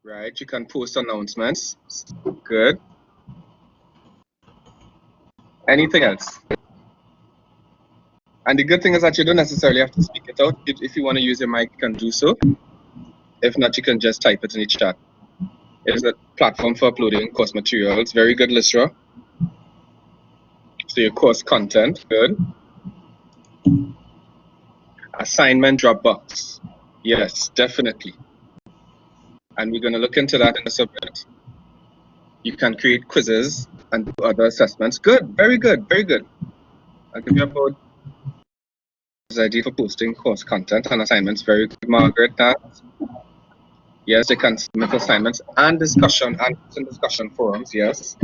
right? You can post announcements. Good. Anything else? And the good thing is that you don't necessarily have to speak it out. If you want to use your mic, you can do so. If not, you can just type it in the chat. It is a platform for uploading course materials. Very good, Lisra. So your course content, good. Assignment Dropbox. Yes, definitely. And we're going to look into that in a subject. You can create quizzes and do other assessments. Good, very good, very good. I'll give you about this idea for posting course content and assignments. Very good, Margaret. That. Yes, they can submit assignments and discussion forums. Yes,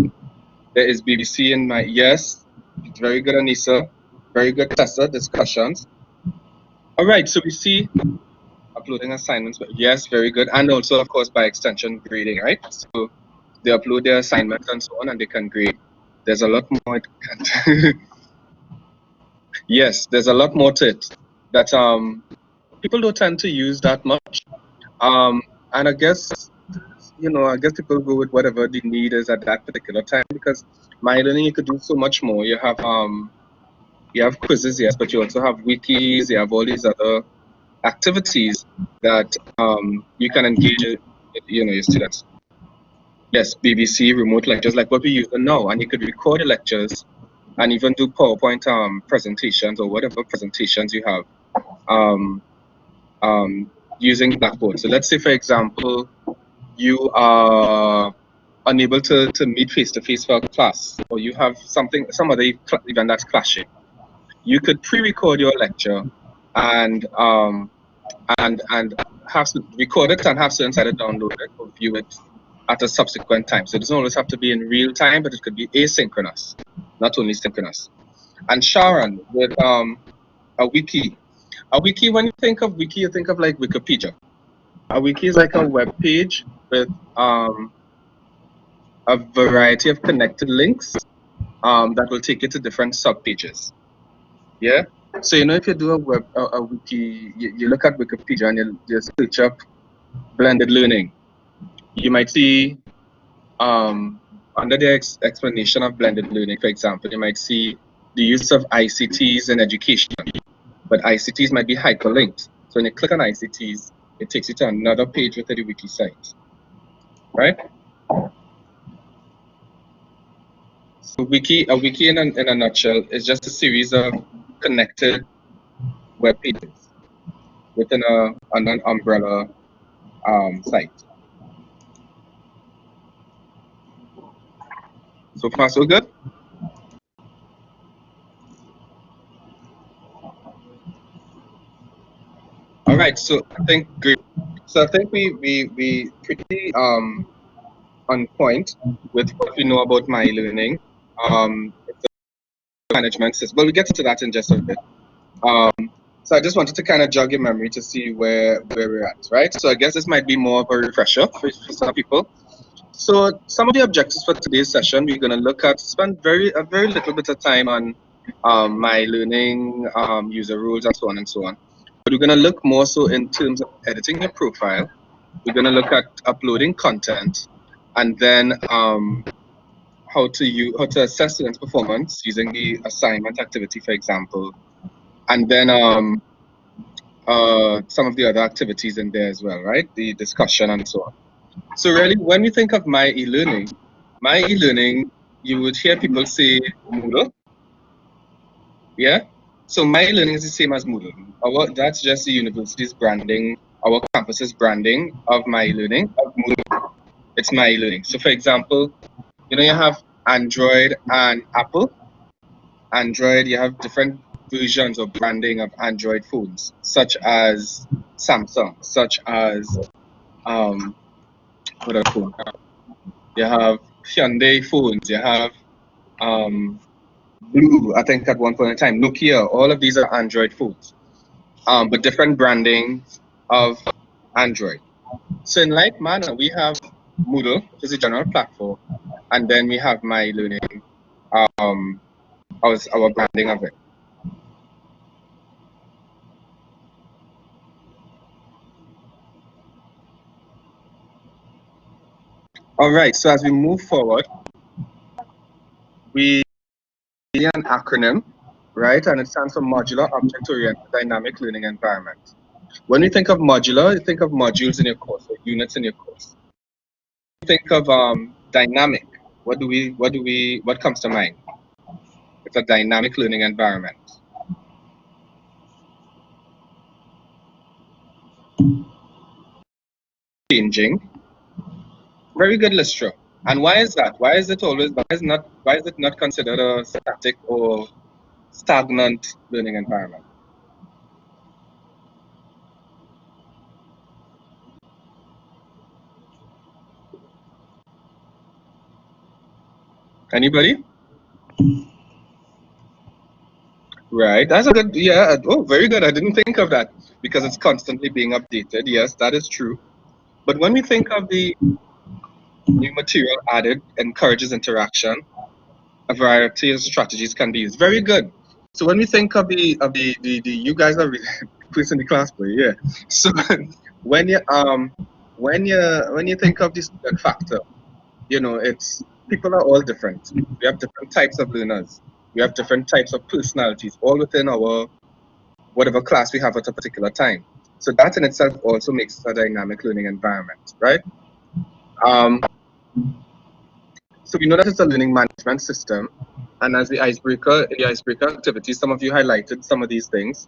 there is BBC in my yes. It's very good, Anissa. Very good, Tessa. Discussions. All right, so we see uploading assignments. But yes, very good, and also of course by extension grading, right? So they upload their assignments and so on, and they can grade. There's a lot more. Yes, there's a lot more to it that people don't tend to use that much. And I guess, I guess people go with whatever the need is at that particular time, because myeLearning, you could do so much more. You have quizzes, yes, but you also have wikis, you have all these other activities that you can engage your students. Yes, BBC remote lectures like what we use now, and you could record your lectures and even do PowerPoint presentations or whatever presentations you have using Blackboard. So let's say, for example, you are unable to meet face-to-face for a class, or you have some other event that's clashing. You could pre-record your lecture and have record it and have students either download it or view it at a subsequent time. So it doesn't always have to be in real time, but it could be asynchronous, not only synchronous. And Sharon, with a wiki. A wiki, when you think of wiki, you think of like Wikipedia. A wiki is like a web page with a variety of connected links that will take you to different subpages. Yeah. So if you do a wiki, you look at Wikipedia and you search up blended learning. You might see under the explanation of blended learning, for example, you might see the use of ICTs in education, but ICTs might be hyperlinked. So when you click on ICTs, it takes you to another page within the wiki site, right? So a wiki in a nutshell is just a series of connected web pages within an umbrella site. So far, so good. All right, so I think great. So I think we pretty on point with what we know about myeLearning. It's a management system. Well, we get into that in just a bit. So I just wanted to kind of jog your memory to see where we're at, right? So I guess this might be more of a refresher for some people. So some of the objectives for today's session, we're going to spend a very little bit of time on myeLearning, user rules, and so on and so on. But we're going to look more so in terms of editing your profile. We're going to look at uploading content, and then how to assess students' performance using the assignment activity, for example, and then some of the other activities in there as well, right? The discussion and so on. So really, when we think of myeLearning, you would hear people say Moodle. Yeah. So myeLearning is the same as Moodle. That's just the university's branding, our campus's branding of myeLearning, of Moodle. It's myeLearning. So for example, you have Android and Apple. Android, you have different versions or branding of Android phones, such as Samsung, such as what are phone? You have Hyundai phones, you have Blue, I think at one point in time, Nokia, all of these are Android phones, but different branding of Android. So in like manner, we have Moodle, which is a general platform, and then we have myeLearning, our branding of it. All right, so as we move forward, we see an acronym, right? And it stands for Modular Object-Oriented Dynamic Learning Environment. When we think of modular, you think of modules in your course or units in your course. Think of dynamic. What comes to mind? It's a dynamic learning environment. Changing. Very good, Listra. And why is that? Why is it not considered a static or stagnant learning environment? Anybody? Right. That's a good, yeah. Oh, very good. I didn't think of that because it's constantly being updated. Yes, that is true. But when we think of the new material added encourages interaction, a variety of strategies can be used. Very good. So when we think of the you guys are really quiz in the class, but yeah. So when you think of the student factor, you know, it's people are all different. We have different types of learners. We have different types of personalities, all within our whatever class we have at a particular time. So that in itself also makes it a dynamic learning environment, right? So we know that it's a learning management system, and as the icebreaker activity, some of you highlighted some of these things.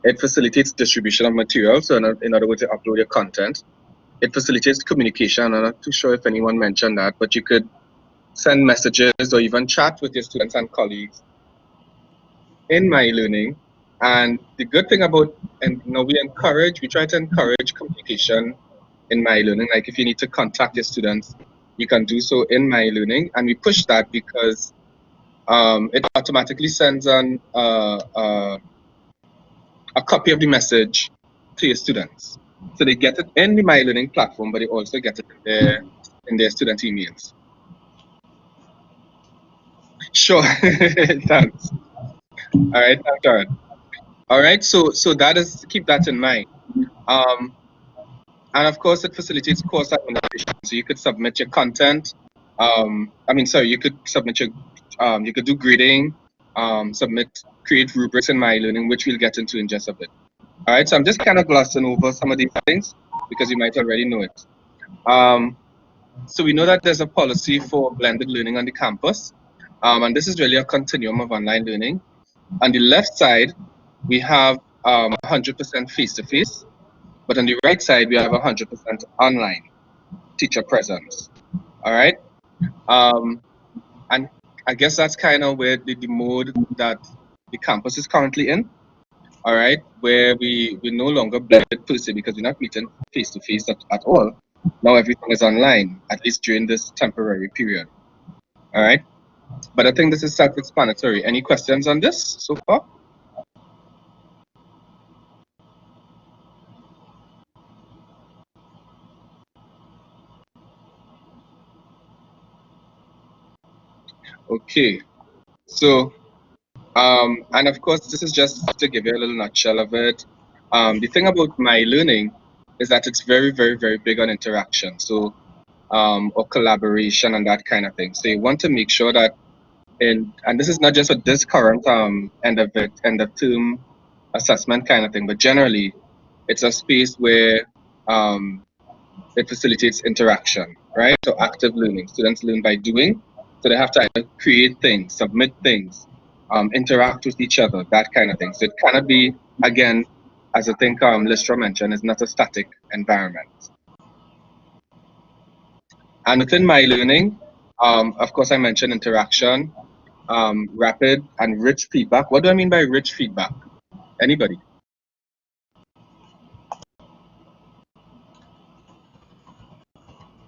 It facilitates distribution of material, so in other words, you upload your content. It facilitates communication. I'm not too sure if anyone mentioned that, but you could send messages or even chat with your students and colleagues in myeLearning. And the good thing about, and you know, we try to encourage communication in myeLearning. Like if you need to contact your students, you can do so in myeLearning. And we push that because it automatically sends a copy of the message to your students. So they get it in the myeLearning platform, but they also get it in their student emails. Sure, thanks. All right, thanks, all right, so that is, keep that in mind. And of course, it facilitates course administration. So you could submit your content. You could submit your, you could do grading, create rubrics in myeLearning, which we'll get into in just a bit. All right, so I'm just kind of glossing over some of these things because you might already know it. So we know that there's a policy for blended learning on the campus, and this is really a continuum of online learning. On the left side, we have 100% face-to-face, but on the right side, we have 100% online teacher presence. All right, and I guess that's kind of where the mode that the campus is currently in. All right, where we no longer blended per se because we're not meeting face to face at all. Now everything is online, at least during this temporary period. All right, but I think this is self-explanatory. Any questions on this so far? Okay, so and of course, this is just to give you a little nutshell of it. The thing about myeLearning is that it's very, very, very big on interaction. So or collaboration and that kind of thing. So you want to make sure that, and this is not just for this current end of term assessment kind of thing, but generally, it's a space where it facilitates interaction, right? So active learning. Students learn by doing, so they have to either create things, submit things, interact with each other, that kind of thing. So it cannot be, again, as I think Listra mentioned, it's not a static environment. And within myeLearning, of course, I mentioned interaction, rapid and rich feedback. What do I mean by rich feedback? Anybody?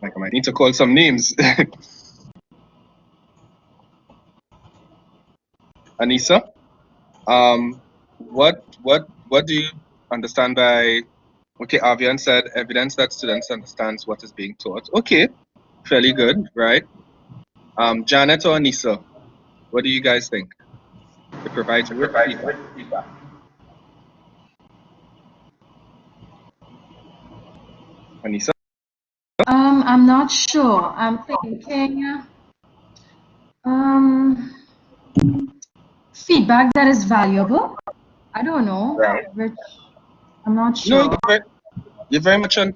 Like I might need to call some names. Anissa, what do you understand by? Okay, Avian said evidence that students understands what is being taught. Okay, fairly good, right? Janet or Anissa, what do you guys think? It provides rich feedback. Anissa? I'm not sure. I'm thinking feedback that is valuable. I don't know, Right. Rich. I'm not No, sure. you're very much on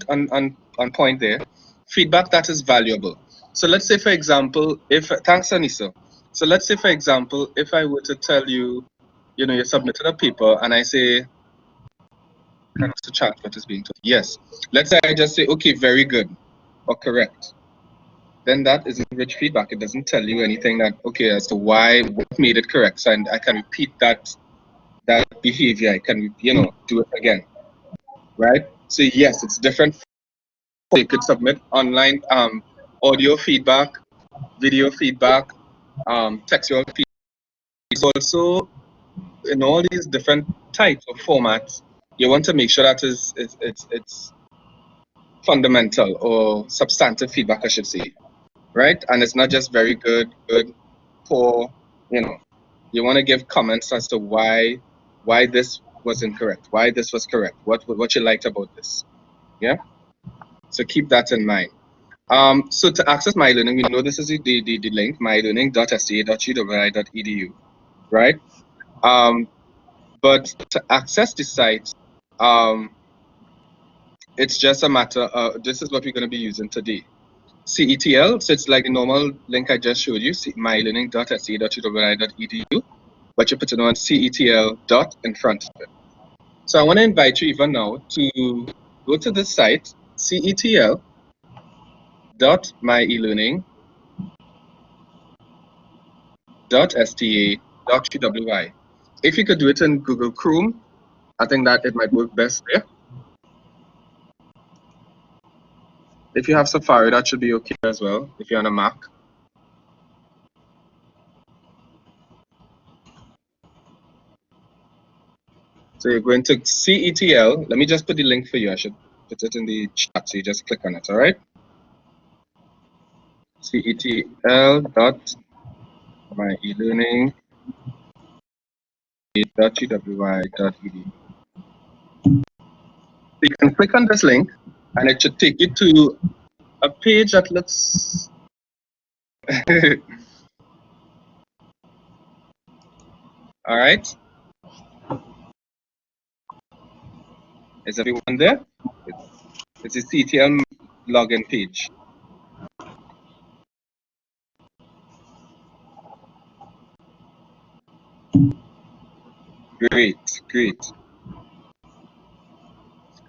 point there. Feedback that is valuable. So let's say, for example, if thanks, Anissa. So let's say, for example, if I were to tell you, you submitted a paper, and I say, thanks to chat, what is being told? Yes. Let's say I just say, okay, very good, or correct. Then that isn't rich feedback. It doesn't tell you anything that, okay, as to what made it correct. So I can repeat that behavior. I can, do it again, right? So yes, it's different. They could submit online audio feedback, video feedback, textual feedback. It's also in all these different types of formats. You want to make sure that it's fundamental or substantive feedback, I should say, right? And it's not just very good, poor. You want to give comments as to why this was incorrect, why this was correct, what you liked about this. Yeah. So keep that in mind. So to access myeLearning, we know this is the link, myeLearning.sta.uwi.edu, right? But to access the site, it's just a matter this is what we're going to be using today. CETL, so it's like the normal link I just showed you, myeLearning.sta.uwi.edu, but you're putting on CETL dot in front of it. So I want to invite you even now to go to the site, CETL.myeLearning.sta.uwi. If you could do it in Google Chrome, I think that it might work best there. If you have Safari, that should be okay as well, if you're on a Mac. So you're going to CETL. Let me just put the link for you. I should put it in the chat, so you just click on it, all right? CETL.myeLearning.uwi.edu. You can click on this link, and it should take you to a page that looks all right. Is everyone there? It's a CETL login page. Great.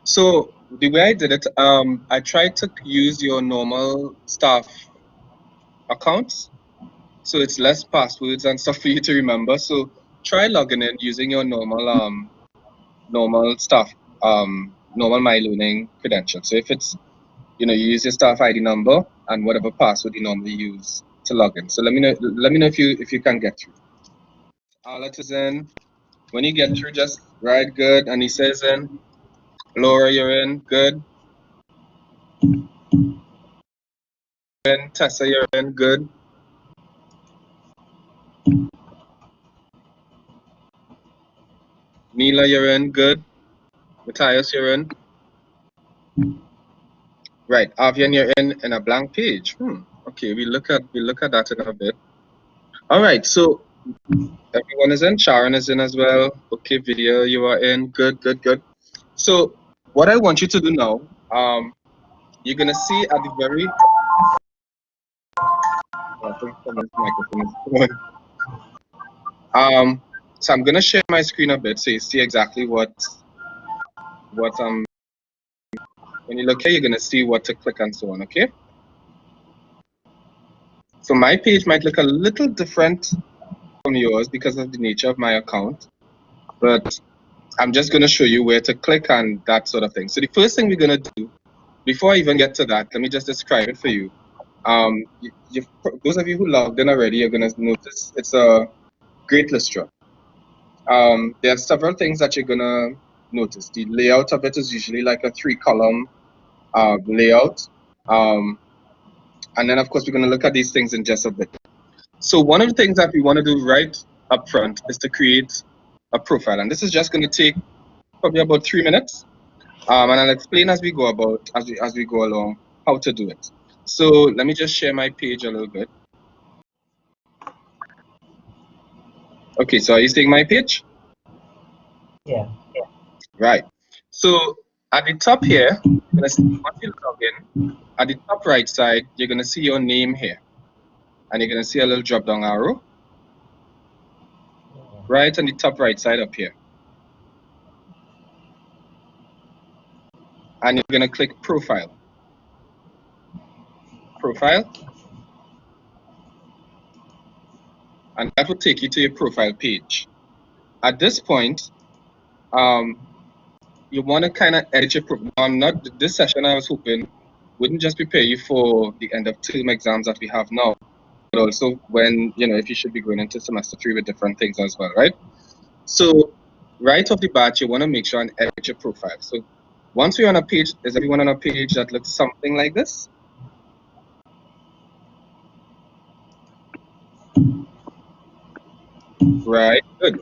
So the way I did it, I tried to use your normal staff accounts, so it's less passwords and stuff for you to remember. So try logging in using your normal staff normal myeLearning credentials. So if it's you use your staff ID number and whatever password you normally use to log in. So let me know if you can get through. Arlet is in. When you get through, just right, good. And he says in. Laura, you're in, good. And Tessa, you're in, good. Mila, you're in, good. Matthias, you're in. Right, Avian, you're in a blank page. Okay, we look at that in a bit. All right, so everyone is in. Sharon is in as well. Okay, video, you are in. Good. So what I want you to do now, you're gonna see at the very. I think someone's microphone is on. So I'm gonna share my screen a bit so you see exactly what when you look here, you're gonna see what to click and so on. Okay. So my page might look a little different from yours because of the nature of my account, but I'm just going to show you where to click and that sort of thing. So the first thing we're going to do, before I even get to that, let me just describe it for you. Those of you who logged in already, you're going to notice it's a great listra. There are several things that you're going to notice. The layout of it is usually like a 3-column layout. And then, of course, we're going to look at these things in just a bit. So one of the things that we want to do right up front is to create a profile. And this is just going to take probably about 3 minutes. And I'll explain as we go along how to do it. So let me just share my page a little bit. Okay, so are you seeing my page? Yeah. Right. So at the top here, once you log in, at the top right side, you're going to see your name here. And you're going to see a little drop down arrow right on the top right side up here. And you're going to click Profile. Profile. And that will take you to your profile page. At this point, you want to kind of edit your profile. Not this session, I was hoping wouldn't just prepare you for the end of term exams that we have now, but also when, if you should be going into semester 3 with different things as well, right? So right off the bat, you want to make sure and edit your profile. So once we're on a page, is everyone on a page that looks something like this? Right, good.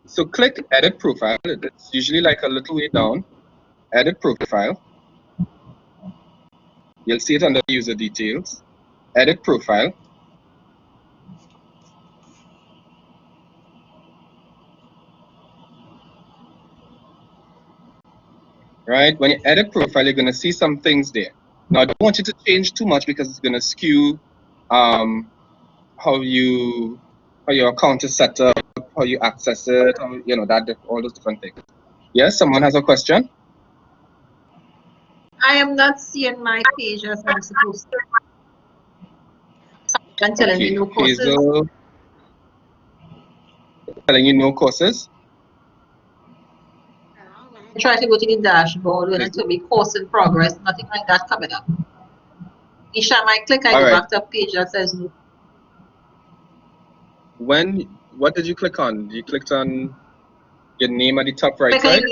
So click Edit Profile. It's usually like a little way down. Edit Profile. You'll see it under User Details. Edit Profile. Right, when you edit profile, you're going to see some things there. Now, I don't want you to change too much because it's going to skew how your account is set up, how you access it, all those different things. Yes, someone has a question? I am not seeing my page as I'm supposed to. I'm telling me no courses. Hazel, telling you no courses? I try to go to the dashboard when it will be course in progress, nothing like that coming up. Each time I click, I go back to a page that says no. What did you click on? You clicked on your name at the top right side?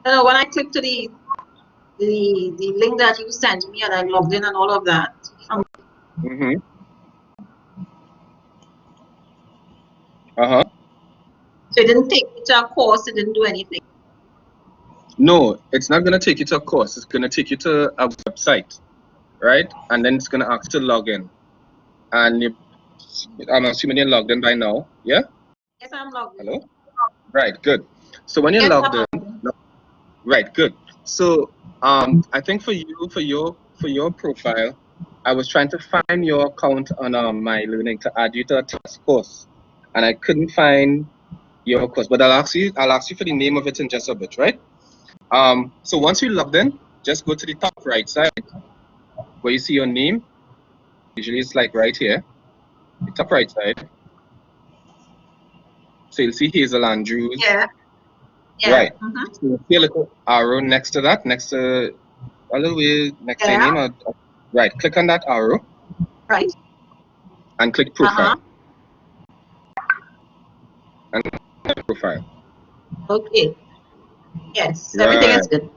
No, when I click to the link that you sent me and I logged in and all of that. Mm-hmm. Uh-huh. So it didn't take me to a course, it didn't do anything. No, it's not going to take you to a course. It's going to take you to a website, right? And then it's going to ask you to log in. And I'm assuming you're logged in by now, yeah? Yes, I'm logged in. Hello? Right, good. So when you're logged in, right, good. So I think for your profile, I was trying to find your account on myeLearning to add you to a task course, and I couldn't find your course. But I'll ask you for the name of it in just a bit, right? So once you're logged in, just go to the top right side where you see your name. Usually it's like right here, the top right side. So you'll see Hazel Andrews. Yeah. Right. So you'll see a little arrow next to that, next to a little way next to your name. Right. Click on that arrow. Right. And click Profile. And click Profile. Okay. Yes, everything is good.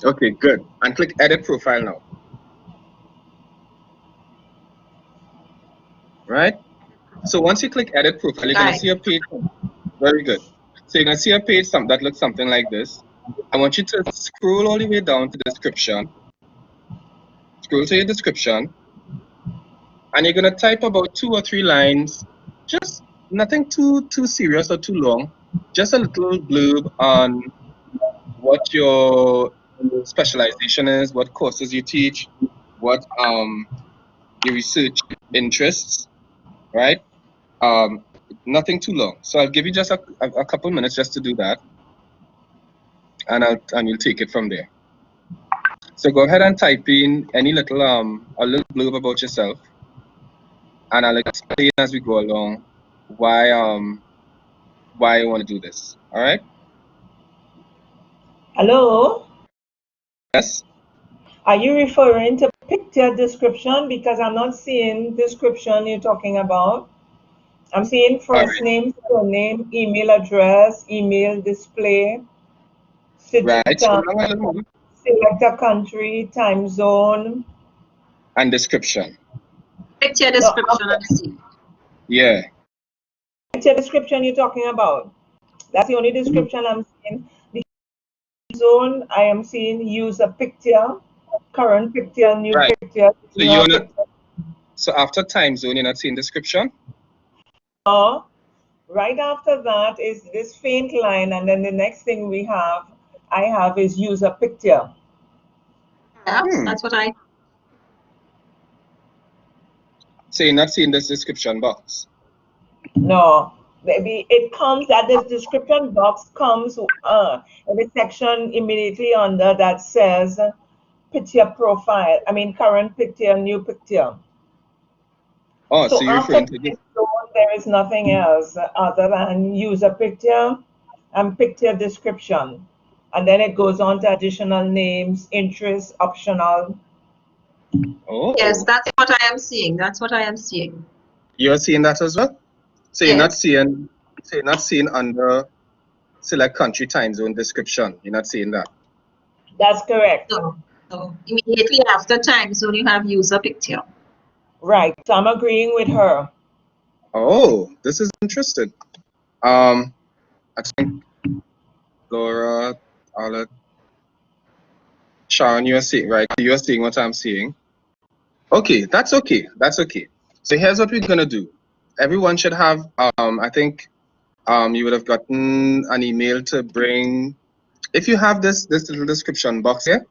Okay, good. And click Edit Profile now. Right? So once you click Edit Profile, you're going to see a page. Very good. So you're going to see a page that looks something like this. I want you to scroll all the way down to the description. Scroll to your description. And you're going to type about 2 or 3 lines. Just nothing too serious or too long. Just a little blurb on what your specialization is, what courses you teach, what your research interests, right? Nothing too long. So I'll give you just a couple minutes just to do that, and you'll take it from there. So go ahead and type in any little a little blurb about yourself, and I'll explain as we go along why you want to do this. All right? Hello? Yes? Are you referring to picture description? Because I'm not seeing description you're talking about. I'm seeing first name, surname, email address, email display, city, right. select a country, time zone. And description. Picture description and see. Yeah. Picture description you're talking about. That's the only description I'm seeing. The zone, I am seeing use a picture. current picture, new Right. picture. So you're not. So after time zone, you're not seeing description. Right after that is this faint line, and then the next thing I have is user picture. Yeah, that's what I. So you're not seeing this description box. No, maybe it comes that this description box comes in the section immediately under that says picture profile. I mean current picture, new picture. Oh, so So you're after referring to this. there is nothing else other than user picture and picture description. And then it goes on to additional names, interests, optional. Oh. Yes, that's what I am seeing. That's what I am seeing. You're seeing that as well. So you're not Yes. seeing. So you're not seeing under select country time zone description. You're not seeing that. That's correct. No, no. Immediately after time zone, you have user picture. Right. So I'm agreeing with her. Oh, this is interesting. I think Laura, Arlette, Sharon, you are seeing, right? You are seeing what I'm seeing. Okay, that's okay. That's okay. So here's what we're gonna do. Everyone should have. I think you would have gotten an email to bring. If you have this little description box here,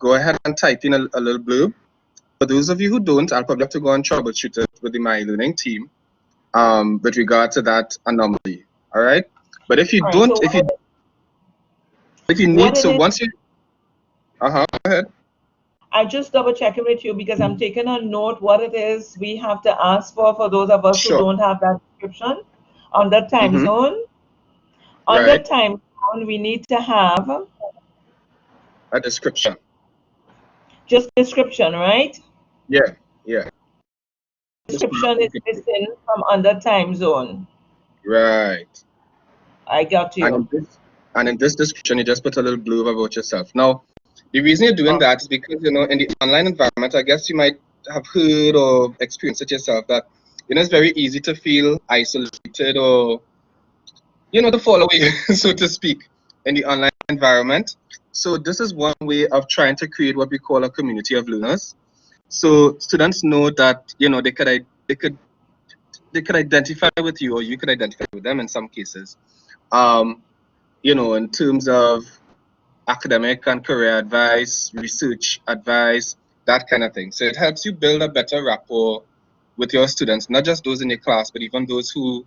go ahead and type in a little blurb. For those of you who don't, I'll probably have to go and troubleshoot it with the myeLearning team with regard to that anomaly. All right. But if you All right, don't, so if you need, so once you, go ahead. I'm just double checking with you because I'm taking a note what it is we have to ask for those of us who Sure. don't have that description on the time zone. On the Right. time zone, we need to have A description. just description, right? Yeah. Yeah. Description is missing from under time zone. Right. I got you. And in this description, you just put a little blurb about yourself. Now, the reason you're doing that is because, in the online environment, I guess you might have heard or experienced it yourself that, it's very easy to feel isolated or, to fall away, so to speak, in the online environment. So this is one way of trying to create what we call a community of learners. So students know that, they could identify with you, or you could identify with them in some cases. In terms of academic and career advice, research advice, that kind of thing. So it helps you build a better rapport with your students, not just those in your class, but even those who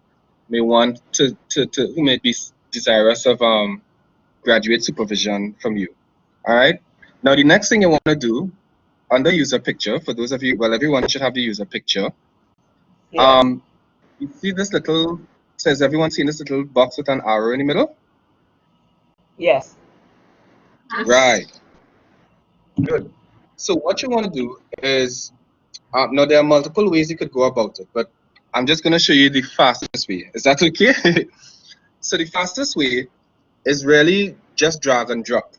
may want who may be desirous of graduate supervision from you. All right. Now, the next thing you want to do under user picture, for those of you, well, everyone should have the user picture. Yes. You see this little, says everyone seen this little box with an arrow in the middle? Yes. Right. Good. So what you want to do is, now there are multiple ways you could go about it, but I'm just going to show you the fastest way. Is that okay? So the fastest way is really just drag and drop.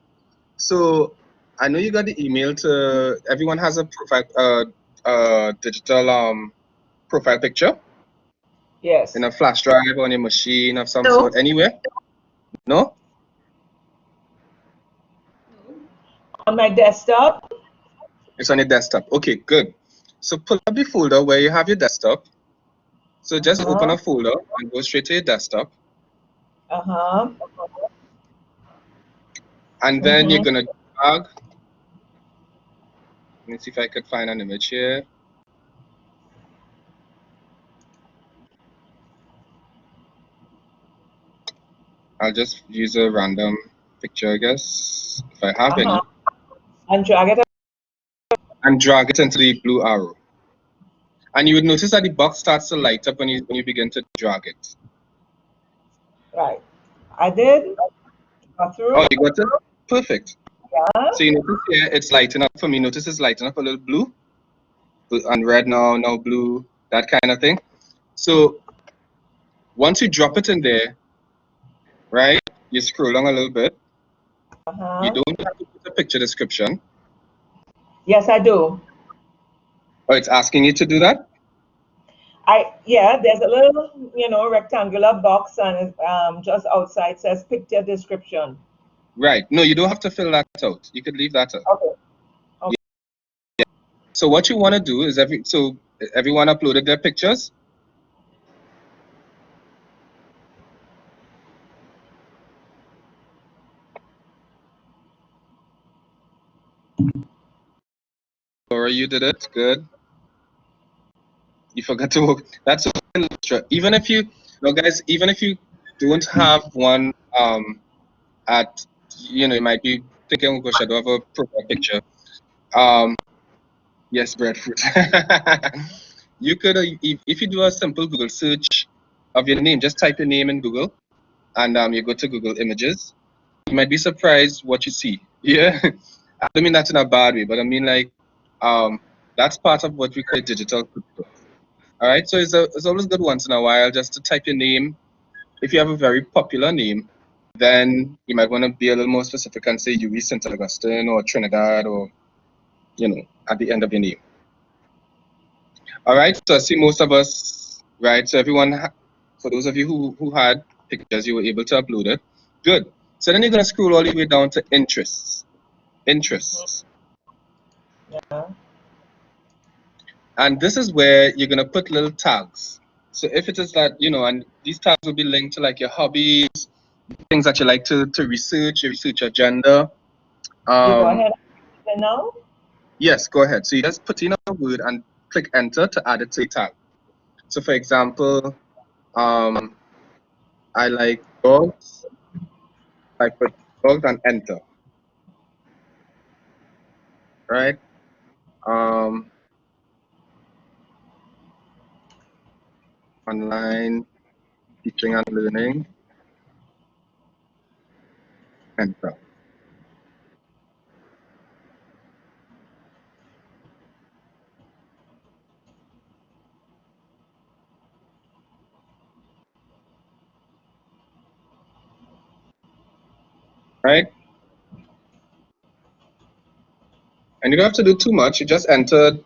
So I know you got the email to, everyone has a profile, digital profile picture? Yes. In a flash drive on your machine of some No. sort, anywhere? No? On my desktop. It's on your desktop. Okay, good. So pull up the folder where you have your desktop. So just open a folder and go straight to your desktop. And then you're going to drag. Let me see if I could find an image here. I'll just use a random picture, I guess, if I have any. And drag it. And drag it into the blue arrow. And you would notice that the box starts to light up when you begin to drag it. Right. I did. Got through. Oh, you got it? Perfect. Yeah. So you notice here it's lighting up for me. Notice it's lighting up a little blue. And red now blue, that kind of thing. So once you drop it in there, right, you scroll along a little bit. You don't have to put a picture description. Yes, I do. Oh, it's asking you to do that? There's a little, rectangular box and just outside says picture description. Right. No, you don't have to fill that out. You could leave that out. Okay. So what you want to do is everyone uploaded their pictures. Laura, you did it. Good. You forgot to work. That's even if you, no guys, even if you don't have one at, you might be thinking, oh gosh, I don't have a profile picture. Yes, breadfruit. You could, if you do a simple Google search of your name, just type your name in Google, and you go to Google Images. You might be surprised what you see. Yeah, I don't mean that in a bad way, but I mean like, that's part of what we call digital crypto. All right, so it's always good once in a while just to type your name. If you have a very popular name, then you might want to be a little more specific and say UV St. Augustine or Trinidad or, at the end of your name. All right, so I see most of us, right? So everyone, for those of you who had pictures, you were able to upload it. Good. So then you're going to scroll all the way down to interests. Interests. Yeah. And this is where you're going to put little tags. So if it is that, and these tags will be linked to like your hobbies, things that you like to research, your research agenda. You go ahead and now? Yes, go ahead. So you just put in a word and click enter to add it to a tag. So for example, I like dogs. I put dogs and enter. Right? Online teaching and learning. Enter. Right? And you don't have to do too much. You just enter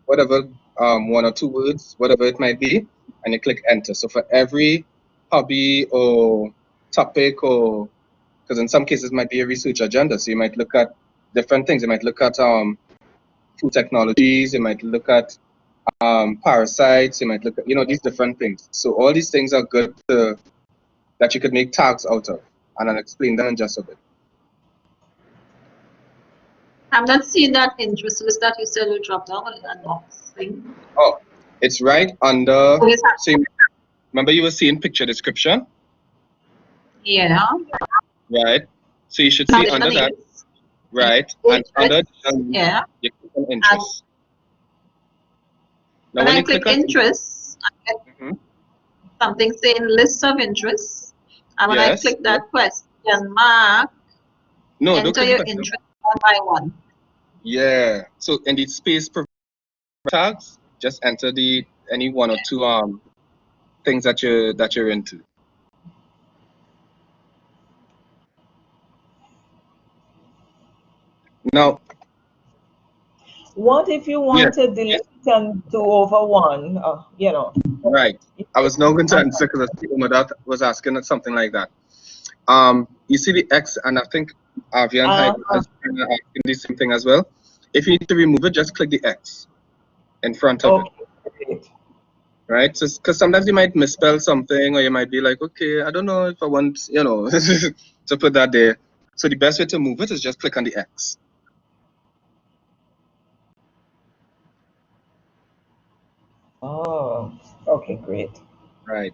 whatever, one or two words, whatever it might be, and you click enter. So for every hobby or topic, or because in some cases it might be a research agenda, so you might look at different things. You might look at food technologies. You might look at parasites. You might look at these different things. So all these things are good that you could make tags out of, and I'll explain them in just a bit. I'm not seeing that interest list that you said will drop down in that box thing. Oh, it's right under. So remember you were seeing picture description? Yeah. Right. So you should see under that. Right. And under yeah. You click on interest. Now when I click interest, I get something saying list of interests. And when I click that question mark, enter your interest one by one. Yeah. So in the space tags, just enter any one or two things that you're into. Now, what if you want to delete and do over one? Right. I was not going to answer because I see Umadat was asking something like that. You see the X, and I think Avian is asking the same thing as well. If you need to remove it, just click the X in front of it. Right? So, because sometimes you might misspell something, or you might be like, okay, I don't know if I want, to put that there. So the best way to move it is just click on the X. Oh, okay, great. Right.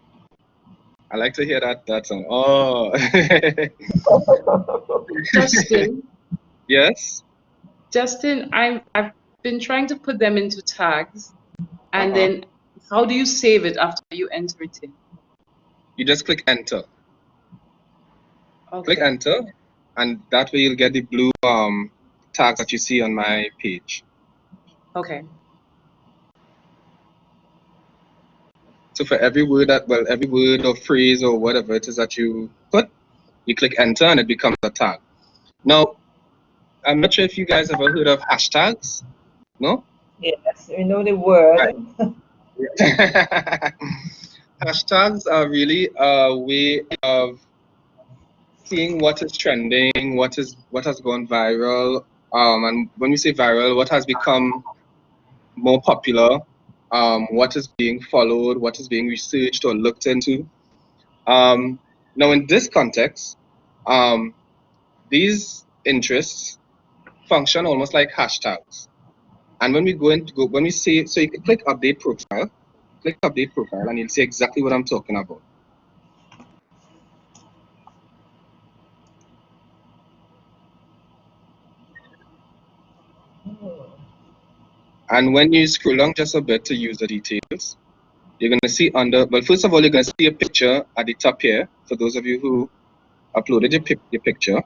I like to hear that song. Oh. Justin. Yes? Justin, I've been trying to put them into tags, and then how do you save it after you enter it in? You just click enter. Okay. Click enter, and that way you'll get the blue tags that you see on my page. Okay. So for every word or phrase or whatever it is that you put, you click enter and it becomes a tag. Now, I'm not sure if you guys ever heard of hashtags. No? Yes, we know the word. Right. Hashtags are really a way of seeing what is trending, what has gone viral, and when we say viral, what has become more popular, what is being followed, what is being researched or looked into. Now, in this context, these interests function almost like hashtags. And when we when we say, so you can click update profile, and you'll see exactly what I'm talking about. And when you scroll down just a bit to user details, you're going to see under, well, first of all, you're going to see a picture at the top here, for those of you who uploaded your picture.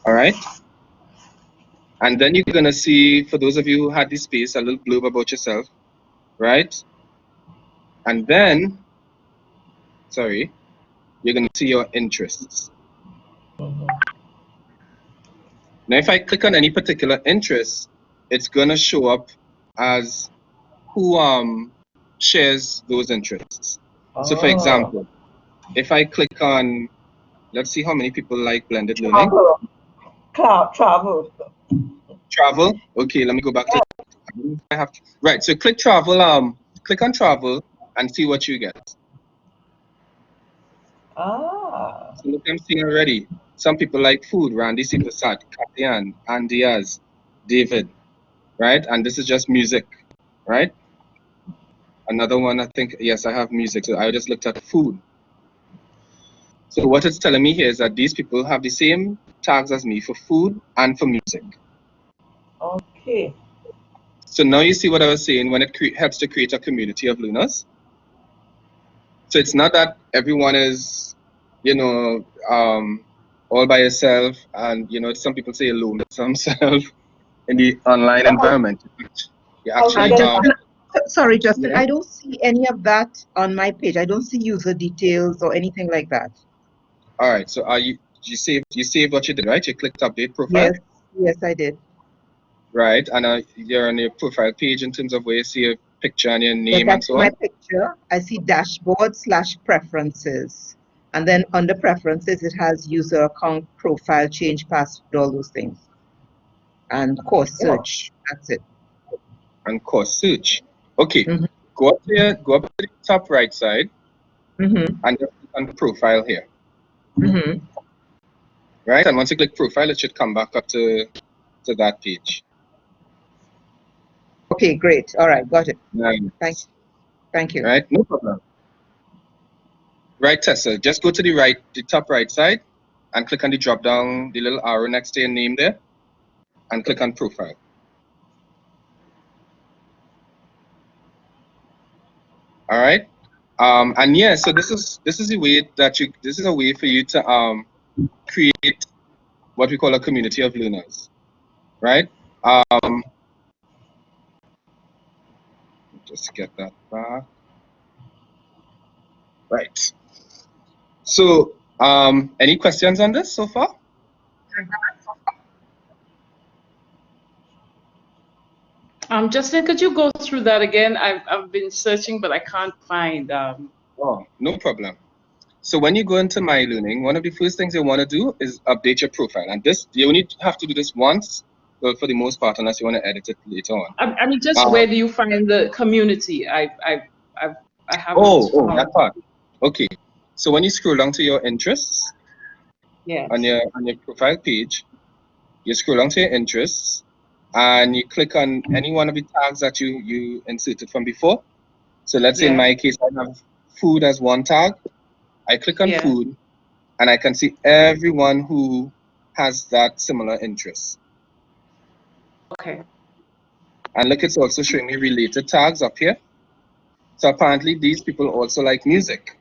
All right. And then you're going to see, for those of you who had the space, a little blurb about yourself, right? And then, sorry, you're going to see your interests. Now, if I click on any particular interest, it's going to show up as who shares those interests. So, for example, if I click on, let's see how many people like blended learning. Travel. Travel. Okay, let me go back to. I have to, right. So click travel. Click on travel and see what you get. So look, I'm seeing already. Some people like food. Randy C. Prasad, Katyan, Andiaz, David, right? And this is just music, right? Another one, I think, yes, I have music. So I just looked at food. So what it's telling me here is that these people have the same tags as me for food and for music. Okay. So now you see what I was saying when it helps to create a community of learners. So it's not that everyone is, you know, all by yourself, and you know, some people say alone with themselves in the online environment. You actually sorry, Justin, yeah? I don't see any of that on my page. I don't see user details or anything like that. All right. So are you saved what you did, right? You clicked update profile. Yes, I did. Right, and you're on your profile page in terms of where you see your picture and your name and so on. My picture, I see dashboard/preferences, and then under preferences it has user account, profile, change password, all those things, and course search. That's it. And course search. Okay. Go up to the top right side, and just click on profile here. Right, and once you click profile, it should come back up to that page. Okay, great. All right, got it. Nice. Thank you. Right, no problem. Right, Tessa, just go to the top right side, and click on the drop down, the little arrow next to your name there, and click on profile. All right, and yeah, so this is a way that this is a way for you to create what we call a community of learners, right? Just get that back. Right. So, any questions on this so far? Justin, could you go through that again? I've been searching, but I can't find. Oh, no problem. So when you go into myeLearning, one of the first things you want to do is update your profile, and this you only have to do this once, well, for the most part, unless you want to edit it later on. I mean, just where do you find the community? I haven't. Oh, that part. Okay. So when you scroll down to your interests, on your profile page, you scroll down to your interests, and you click on any one of the tags that you inserted from before. So let's say in my case, I have food as one tag. I click on food, and I can see everyone who has that similar interest. Okay. And look, it's also showing me related tags up here. So apparently these people also like music,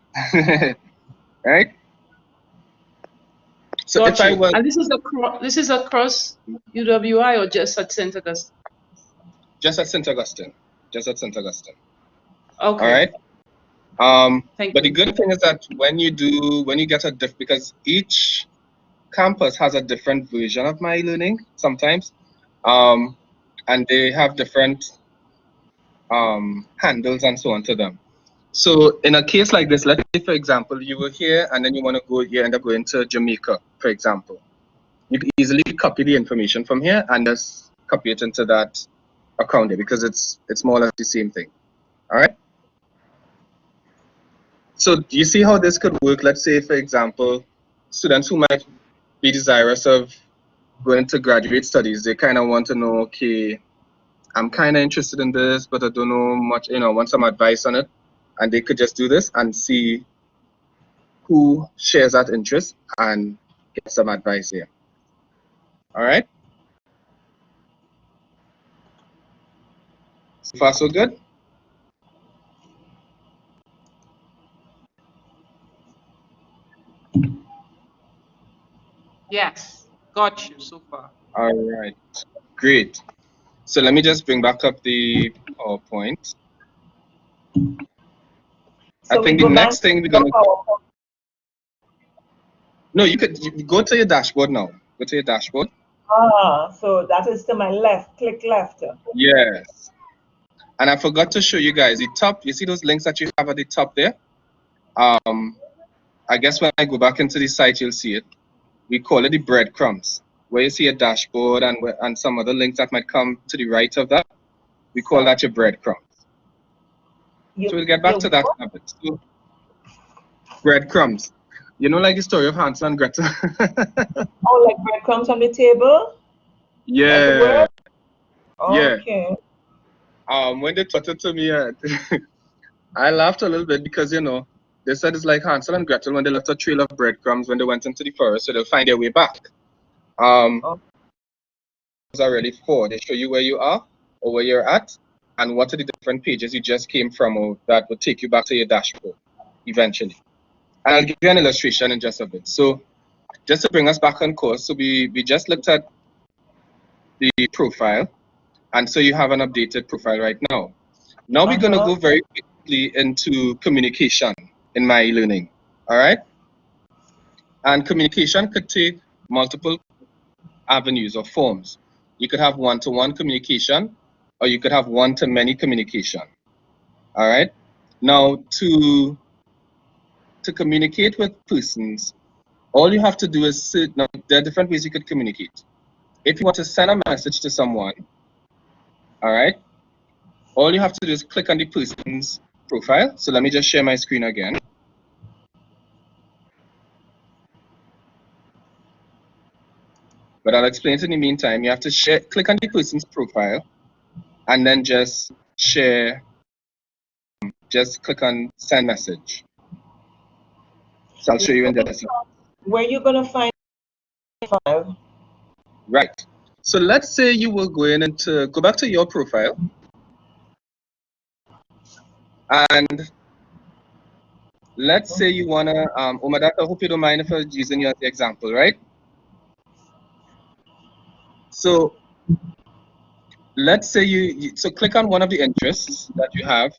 right? So if I were, and this is across UWI or just at St. Augustine? Just at St. Augustine. Just at St. Augustine. Okay. All right. Thank but you. the good thing is that when you get because each campus has a different version of myeLearning sometimes, and they have different handles and so on to them. So in a case like this, let's say for example you were here and then you want to go, you end up going to Jamaica, for example. You can easily copy the information from here and just copy it into that account there because it's more or less the same thing. All right. So do you see how this could work? Let's say, for example, students who might be desirous of going into graduate studies, they kind of want to know, okay, I'm kind of interested in this, but I don't know much, I want some advice on it. And they could just do this and see who shares that interest and get some advice here. All right. So far, so good? Yes, got you so far. All right, great. So let me just bring back up the PowerPoint. So I think the next thing we're going to... No, you go to your dashboard now. Go to your dashboard. Ah, so that is to my left. Click left. Yes. And I forgot to show you guys the top. You see those links that you have at the top there? I guess when I go back into the site, you'll see it. We call it the breadcrumbs, where you see a dashboard and some other links that might come to the right of that. We call that your breadcrumbs. So we'll get back to that a bit. So, breadcrumbs. You know, like the story of Hansel and Gretel. Oh, like breadcrumbs on the table? Yeah. Okay. Yeah. When they taught it to me, I laughed a little bit because, they said it's like Hansel and Gretel when they left a trail of breadcrumbs when they went into the forest, so they'll find their way back. Those are really for. They show you where you are or where you're at and what are the different pages you just came from or that will take you back to your dashboard eventually. And I'll give you an illustration in just a bit. So just to bring us back on course, so we just looked at the profile, and so you have an updated profile right now. Now we're going to go very quickly into communication in myeLearning, all right? And communication could take multiple avenues or forms. You could have one-to-one communication, or you could have one-to-many communication, all right? Now, to communicate with persons, all you have to do is now, there are different ways you could communicate. If you want to send a message to someone, all right, all you have to do is click on the person's profile. So let me just share my screen again. But I'll explain it in the meantime. You have to click on the person's profile and then just share, just click on send message. So I'll show you in just where you're going to find the file. Right. So let's say you will go back to your profile. And let's say you want to, Umadat, I hope you don't mind if I'm using you as the example, right? So let's say so click on one of the interests that you have.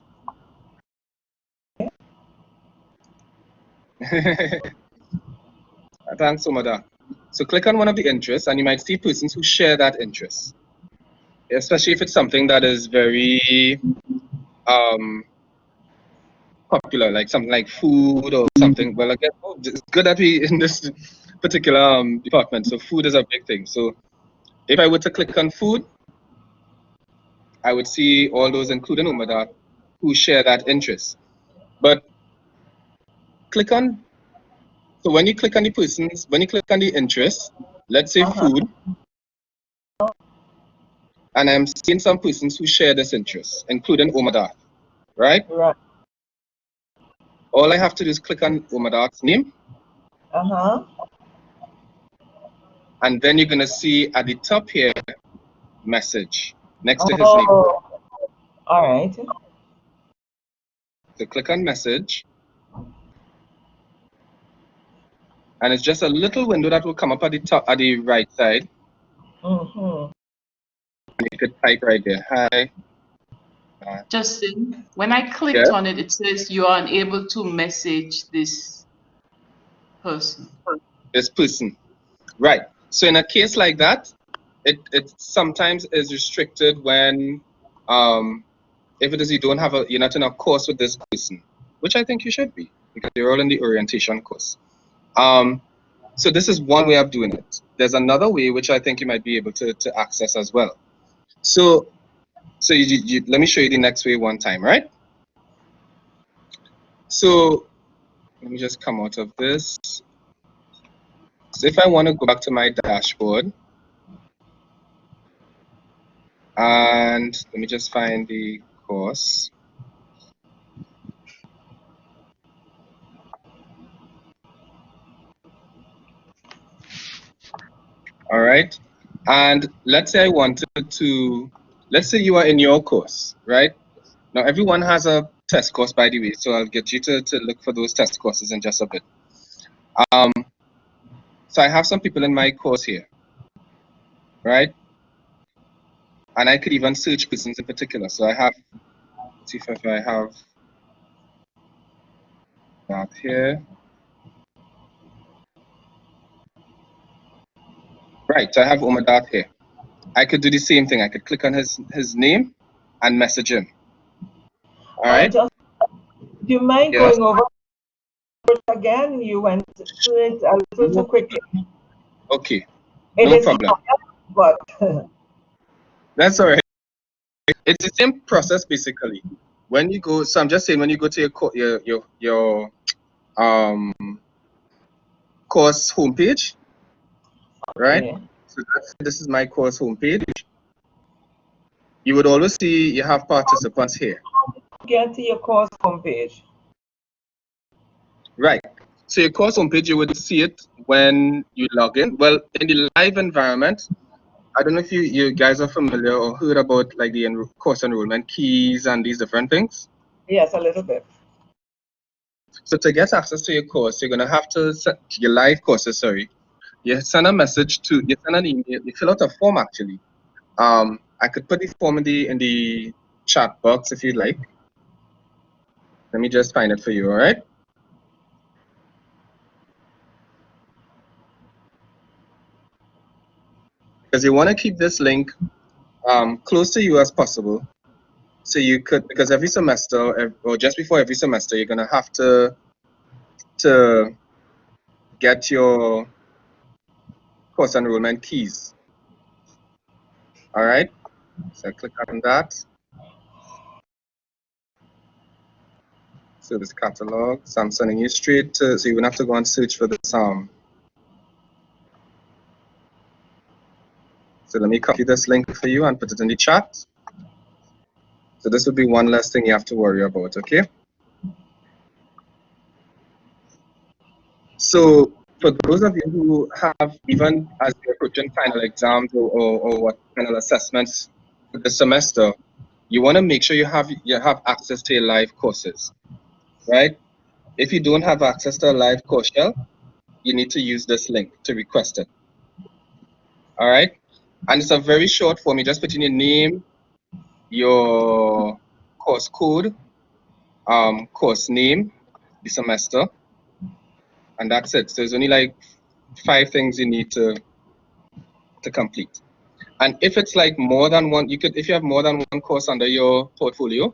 Thanks, Umadat. So click on one of the interests and you might see persons who share that interest, especially if it's something that is very popular, like something like food or something. Well, again, it's good that we in this particular department. So food is a big thing. So if I were to click on food, I would see all those, including Umadat, who share that interest. But click on, so when you click on the interest, let's say food, and I'm seeing some persons who share this interest, including Umadat, right? Right. All I have to do is click on Umadat's name. And then you're going to see at the top here, message, next to his name. All right. So click on message. And it's just a little window that will come up at the top, at the right side. You could type right there, hi. Justin, when I clicked on it, it says you are unable to message this person. This person, right. So in a case like that, it sometimes is restricted when, if it is you're not in a course with this person, which I think you should be, because you're all in the orientation course. So this is one way of doing it. There's another way which I think you might be able to access as well. So So let me show you the next way one time, right? So let me just come out of this. So if I want to go back to my dashboard, and let me just find the course. All right. And let's say I wanted to, let's say you are in your course, right? Now everyone has a test course, by the way, so I'll get you to look for those test courses in just a bit. So I have some people in my course here, right? And I could even search persons in particular. So I have, let's see if I have that here. Right, so I have Umadat here. I could do the same thing. I could click on his name and message him. All right. Do you mind going over it again? You went through it a little too quickly. Okay. No problem. But that's all right. It's the same process basically. When you go, so I'm just saying when you go to your course homepage, right? okay. So this is my course homepage. You would always see you have participants here. Get to your course homepage. Right. So your course homepage, you would see it when you log in. Well, in the live environment, I don't know if you guys are familiar or heard about like the course enrollment keys and these different things. Yes, a little bit. So to get access to your course, you're gonna have to set your live courses. Sorry, you send a message to, you send an email, you fill out a form actually. I could put the form in the chat box if you'd like. Let me just find it for you. All right. Because you want to keep this link close to you as possible. So you could, because every semester or just before every semester, you're gonna have to get your course enrollment keys. All right. So I click on that. So this catalog. So I'm sending you straight to. So you wouldn't have to go and search for this. So let me copy this link for you and put it in the chat. So this would be one less thing you have to worry about. Okay. So for those of you who have, even as you're approaching final exams or what final assessments for the semester, you want to make sure you have access to your live courses, right? If you don't have access to a live course shell, you need to use this link to request it. All right, and it's a very short form. You just put in your name, your course code, course name, the semester, and that's it. So there's only like 5 things you need to complete. And if it's like more than one, if you have more than one course under your portfolio,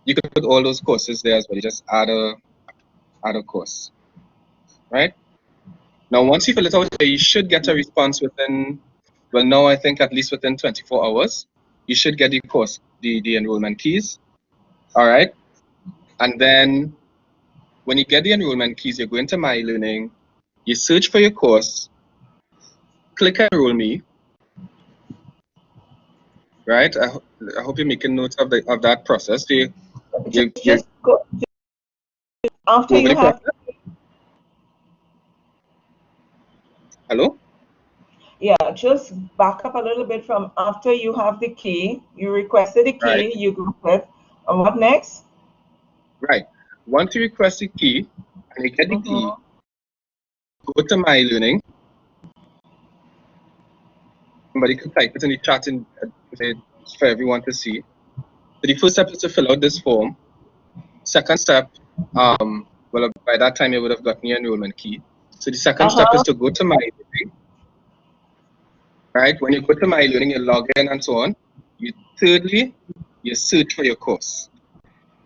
you could put all those courses there as well. You just add a course, right? Now, once you fill it out, you should get a response within, well, now I think at least within 24 hours, you should get the course, the enrollment keys, all right? And then when you get the enrollment keys, you go into myeLearning, you search for your course, click Enroll Me, right? I hope you're making notes of that process. So Just go, after you have. Hello? Yeah, just back up a little bit from after you have the key, you requested the key, right. You go it, and what next? Right. Once you request the key and you get the key, go to myeLearning. Somebody could type it in the chat for everyone to see. So the first step is to fill out this form. Second step, well, by that time you would have gotten your enrollment key. So the second step is to go to myeLearning. Right? When you go to myeLearning, you log in and so on. Thirdly, you search for your course.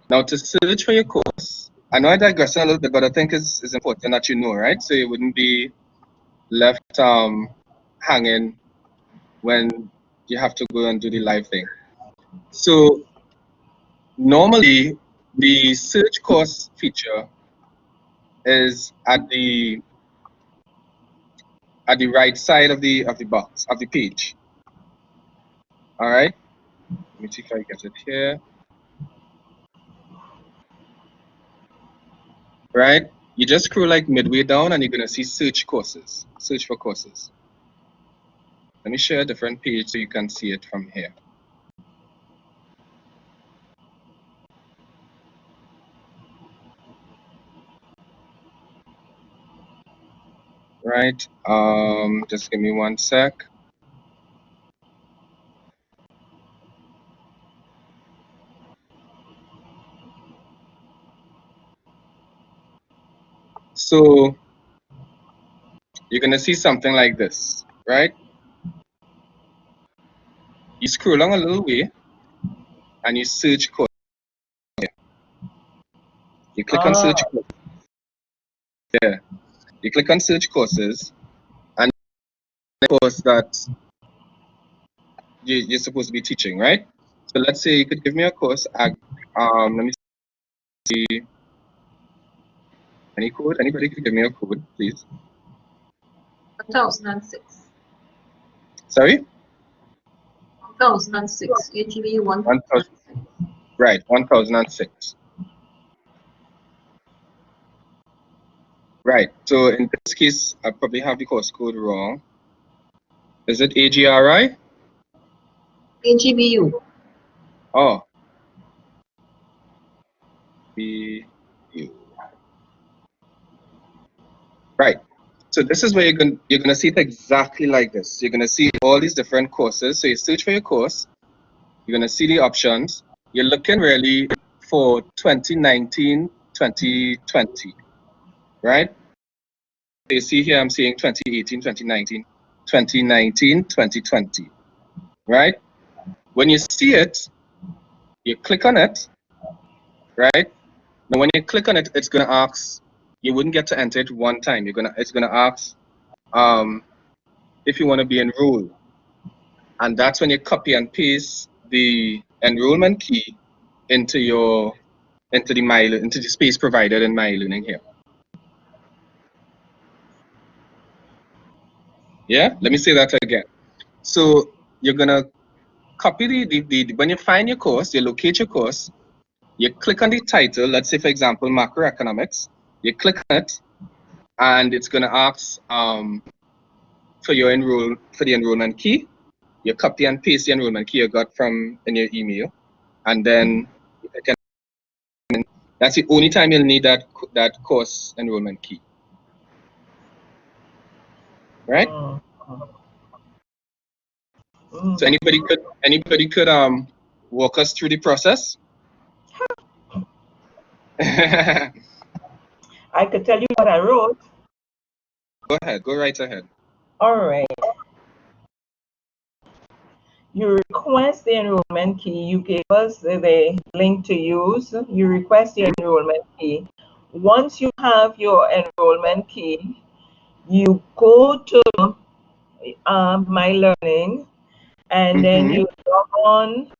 Now, to search for your course, I know I digress a little bit, but I think it's important that you know, right? So you wouldn't be left hanging when you have to go and do the live thing. So normally the search course feature is at the right side of the box of the page. All right. Let me see if I get it here. Right. You just scroll like midway down and you're gonna see search courses. Search for courses. Let me share a different page so you can see it from here. Right. Just give me one sec. So you're gonna see something like this, right? You scroll along a little way and you search course. You click on search course. Yeah. You click on search courses and the course that you're supposed to be teaching, right? So let's say you could give me a course. Let me see. Any code? Anybody could give me a code, please. 1006. Sorry? 1006. AGB 1000. Right, 1006. Right. So in this case, I probably have the course code wrong. Is it AGRI? AGBU. Oh. BU. Right. So this is where you're gonna see it exactly like this. You're gonna see all these different courses. So you search for your course. You're gonna see the options. You're looking really for 2019, 2020, right? So you see here I'm seeing 2018, 2019, 2019, 2020, right? When you see it, you click on it, right? Now when you click on it, it's gonna ask. You wouldn't get to enter it one time. It's gonna ask if you want to be enrolled, and that's when you copy and paste the enrollment key into the space provided in myeLearning here. Yeah, let me say that again. So you're gonna copy the when you find your course, you locate your course, you click on the title. Let's say for example macroeconomics. You click on it, and it's gonna ask for the enrollment key. You copy and paste the enrollment key you got from in your email, and then that's the only time you'll need that course enrollment key, right? So anybody could walk us through the process. I could tell you what I wrote. Go ahead. Go right ahead. All right. You request the enrollment key. You gave us the link to use. You request the enrollment key. Once you have your enrollment key, you go to myeLearning, and then you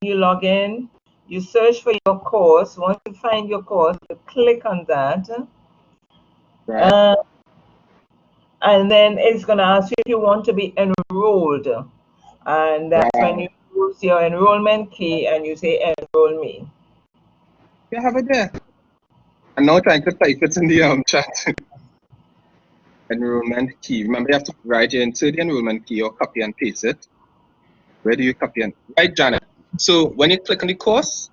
log in, you search for your course. Once you find your course, you click on that. Right. And then it's going to ask you if you want to be enrolled. And that's when you use your enrollment key and you say enroll me. You have it there. I'm now trying to type it in the chat. Enrollment key. Remember, you have to write your insert the enrollment key or copy and paste it. Where do you copy and right, Janet? So when you click on the course,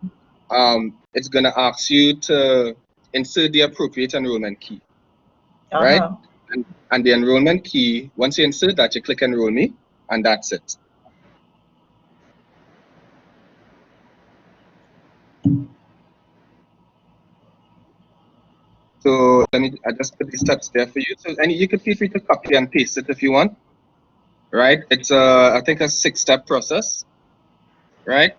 it's gonna ask you to insert the appropriate enrollment key, right? And the enrollment key, once you insert that, you click enroll me, and that's it. So I just put these steps there for you. So you can feel free to copy and paste it if you want, right? It's I think a 6-step process, right?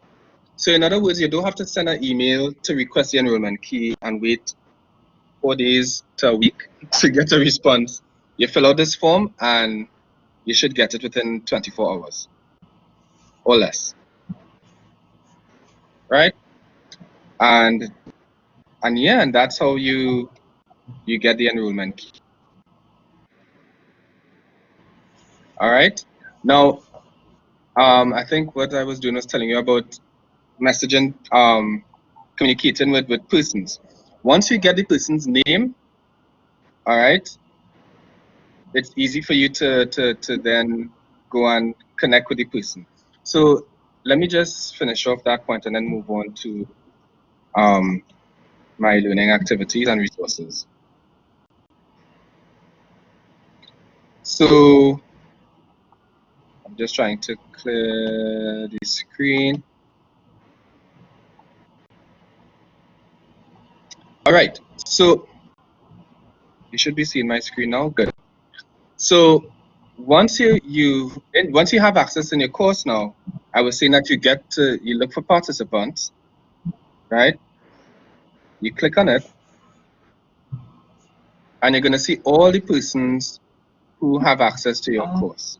So in other words, you don't have to send an email to request the enrollment key and wait 4 days to a week to get a response. You fill out this form and you should get it within 24 hours or less. right? And yeah, and that's how you get the enrollment key. All right. Now, I think what I was doing was telling you about messaging, communicating with persons. Once you get the person's name, all right, it's easy for you to then go and connect with the person. So let me just finish off that point and then move on to my learning activities and resources. So I'm just trying to clear the screen. All right, so you should be seeing my screen now. Good. So once you have access in your course now, I was saying that you look for participants, right? You click on it, and you're going to see all the persons who have access to your course.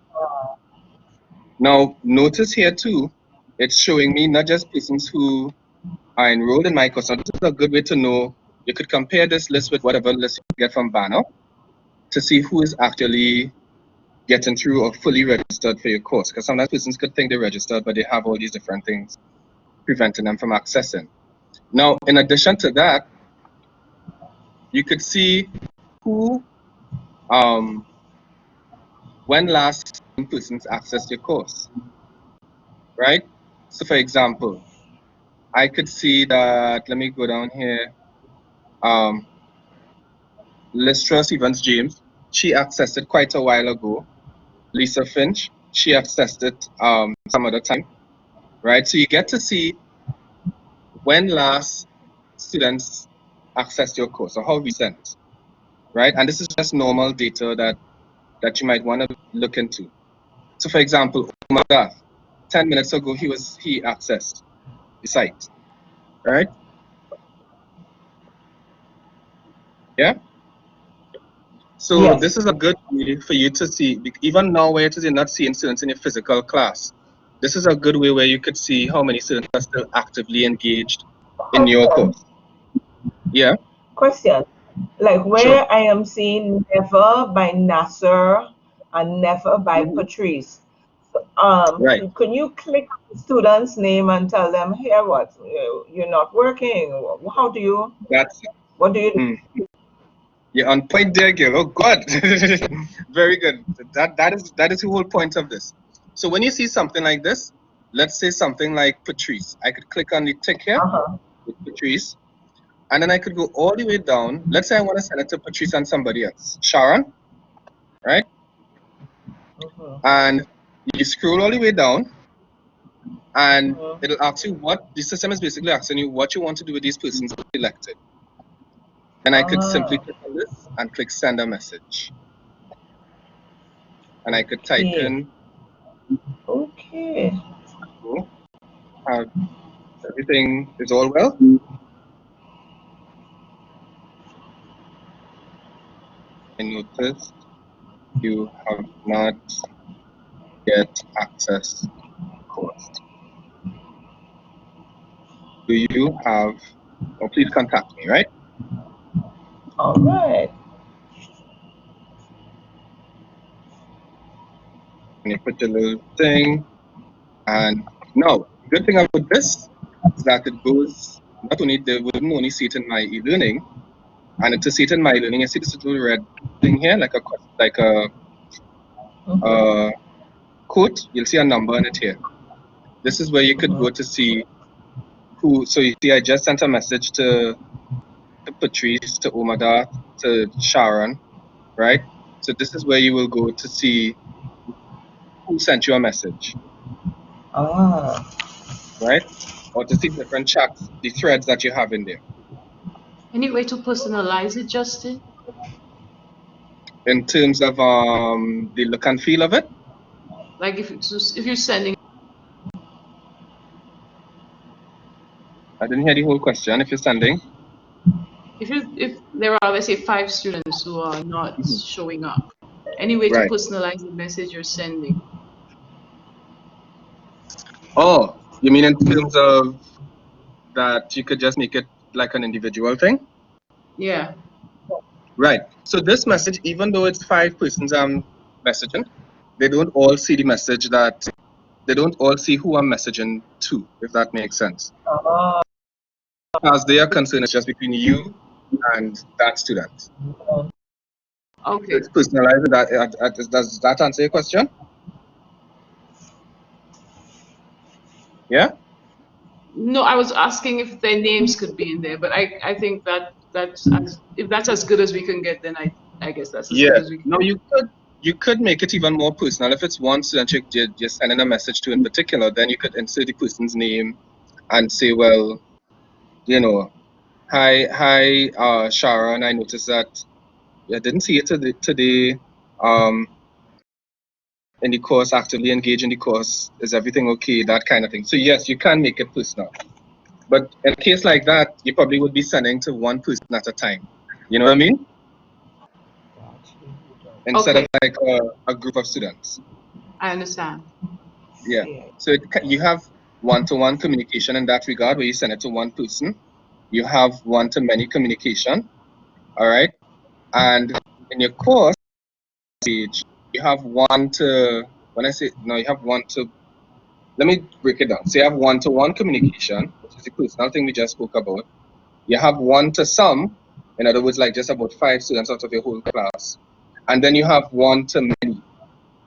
Now, notice here too, it's showing me not just persons who are enrolled in my course. Now, this is a good way to know. You could compare this list with whatever list you get from Banner to see who is actually getting through or fully registered for your course. Because sometimes persons could think they're registered, but they have all these different things preventing them from accessing. Now, in addition to that, you could see who, when last persons accessed your course, right? So for example, I could see that, let me go down here, Listras Evans James, she accessed it quite a while ago. Lisa Finch, she accessed it some other time, right? So you get to see when last students accessed your course or how recent, right? And this is just normal data that you might want to look into. So for example, Omar Dath, 10 minutes ago, he accessed the site, right? Yeah. So Yes. this is a good way for you to see, even now where you're not seeing students in your physical class, this is a good way where you could see how many students are still actively engaged in your course. Yeah. Question. Like where Sure. I am seeing never by Nasser and never by Patrice. Right. Can you click the student's name and tell them, here what, you're not working? How do you, what do you do? You're on point there, girl. Oh God. Very good. That is the whole point of this. So when you see something like this, let's say something like Patrice, I could click on the tick here with Patrice, and then I could go all the way down. Let's say I want to send it to Patrice and somebody else. Sharon, right? And you scroll all the way down, and it'll ask you the system is basically asking you what you want to do with these persons selected. Then I could simply click on this and click send a message. And I could type in. Okay. Everything is all well? I noticed you have not yet accessed the course. Do you have, oh, please contact me, right? All right. And you put your little thing. And now, the good thing about this is that it goes, not only, they wouldn't only see it in my e-learning, and to see it in my e-learning, you see this little red thing here, like a quote, you'll see a number in it here. This is where you could go to see who, so you see I just sent a message to Patrice, to Omada, to Sharon, right? So this is where you will go to see who sent you a message. Right? Or to see different chats, the threads that you have in there. Any way to personalize it, Justin? In terms of the look and feel of it? Like if you're sending. I didn't hear the whole question. If you're sending. If there are, let's say, 5 students who are not showing up, any way to personalize the message you're sending? Oh, you mean in terms of that you could just make it like an individual thing? Yeah. Right. So this message, even though it's 5 persons I'm messaging, they don't all see the message that, they don't all see who I'm messaging to, if that makes sense. As they are concerned, it's just between you and that student. Okay. It's personalized. Does that answer your question? Yeah? No, I was asking if their names could be in there, but I think if that's as good as we can get, then I guess that's as good as we can No, get. you could make it even more personal. If it's one student you're sending a message to in particular, then you could insert the person's name and say, well, you know, hi, Sharon, I noticed that I didn't see you today in the course, actively engaged in the course. Is everything okay? That kind of thing. So yes, you can make it personal. But in a case like that, you probably would be sending to one person at a time. You know what I mean? Instead of like a group of students. I understand. Yeah. So you have one-to-one communication in that regard, where you send it to one person. You have one-to-many communication. All right. And in your course page, you have one to, when I say, no, you have one to, let me break it down. So you have one-to-one communication, which is the personal thing we just spoke about. You have one to some, in other words, like just about 5 students out of your whole class. And then you have one to many.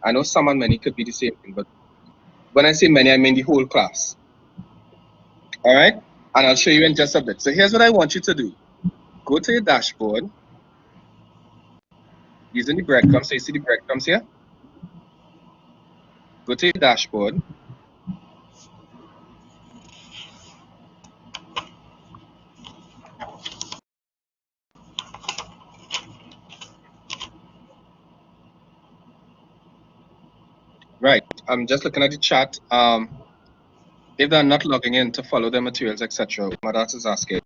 I know some and many could be the same thing, but when I say many, I mean the whole class. All right? And I'll show you in just a bit. So here's what I want you to do. Go to your dashboard using the breadcrumbs. So you see the breadcrumbs here? Go to your dashboard. Right. I'm just looking at the chat. If they're not logging in to follow their materials, etc., Madat is asking.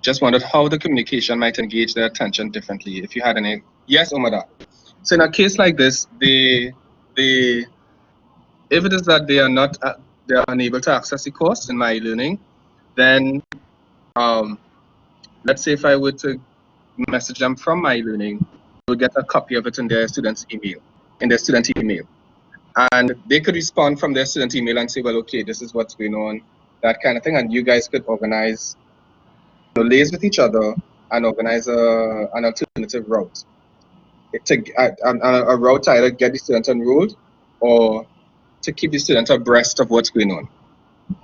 Just wondered how the communication might engage their attention differently. If you had any, yes, Omada. So in a case like this, if it is that they are not, they are unable to access the course in myeLearning, then let's say if I were to message them from myeLearning, we'll get a copy of it in their student's email, and they could respond from their student email and say, well, okay, this is what's going on, that kind of thing, and you guys could organize, liaise with each other and organize an alternative route. A route to either get the student enrolled or to keep the student abreast of what's going on.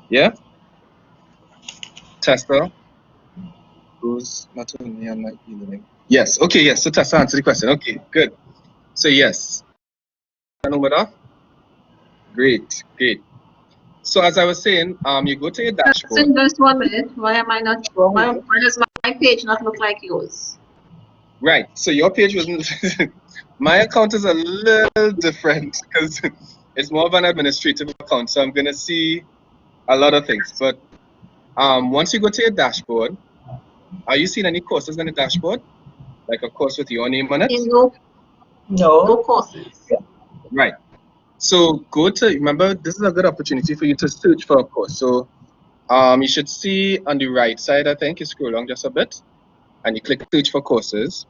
Yeah? Tester, who's not only on my e-learning. Yes, okay, yes. So Tessa answered the question. Okay, good. So yes. Great, great. So as I was saying, you go to your dashboard. Just 1 minute. Why am I not? Why does my page not look like yours? Right. So your page wasn't. My account is a little different because it's more of an administrative account. So I'm gonna see a lot of things. But once you go to your dashboard, are you seeing any courses on the dashboard? Like a course with your name on it? No courses. Right. So go to, remember, this is a good opportunity for you to search for a course. So you should see on the right side, I think, you scroll along just a bit and you click search for courses.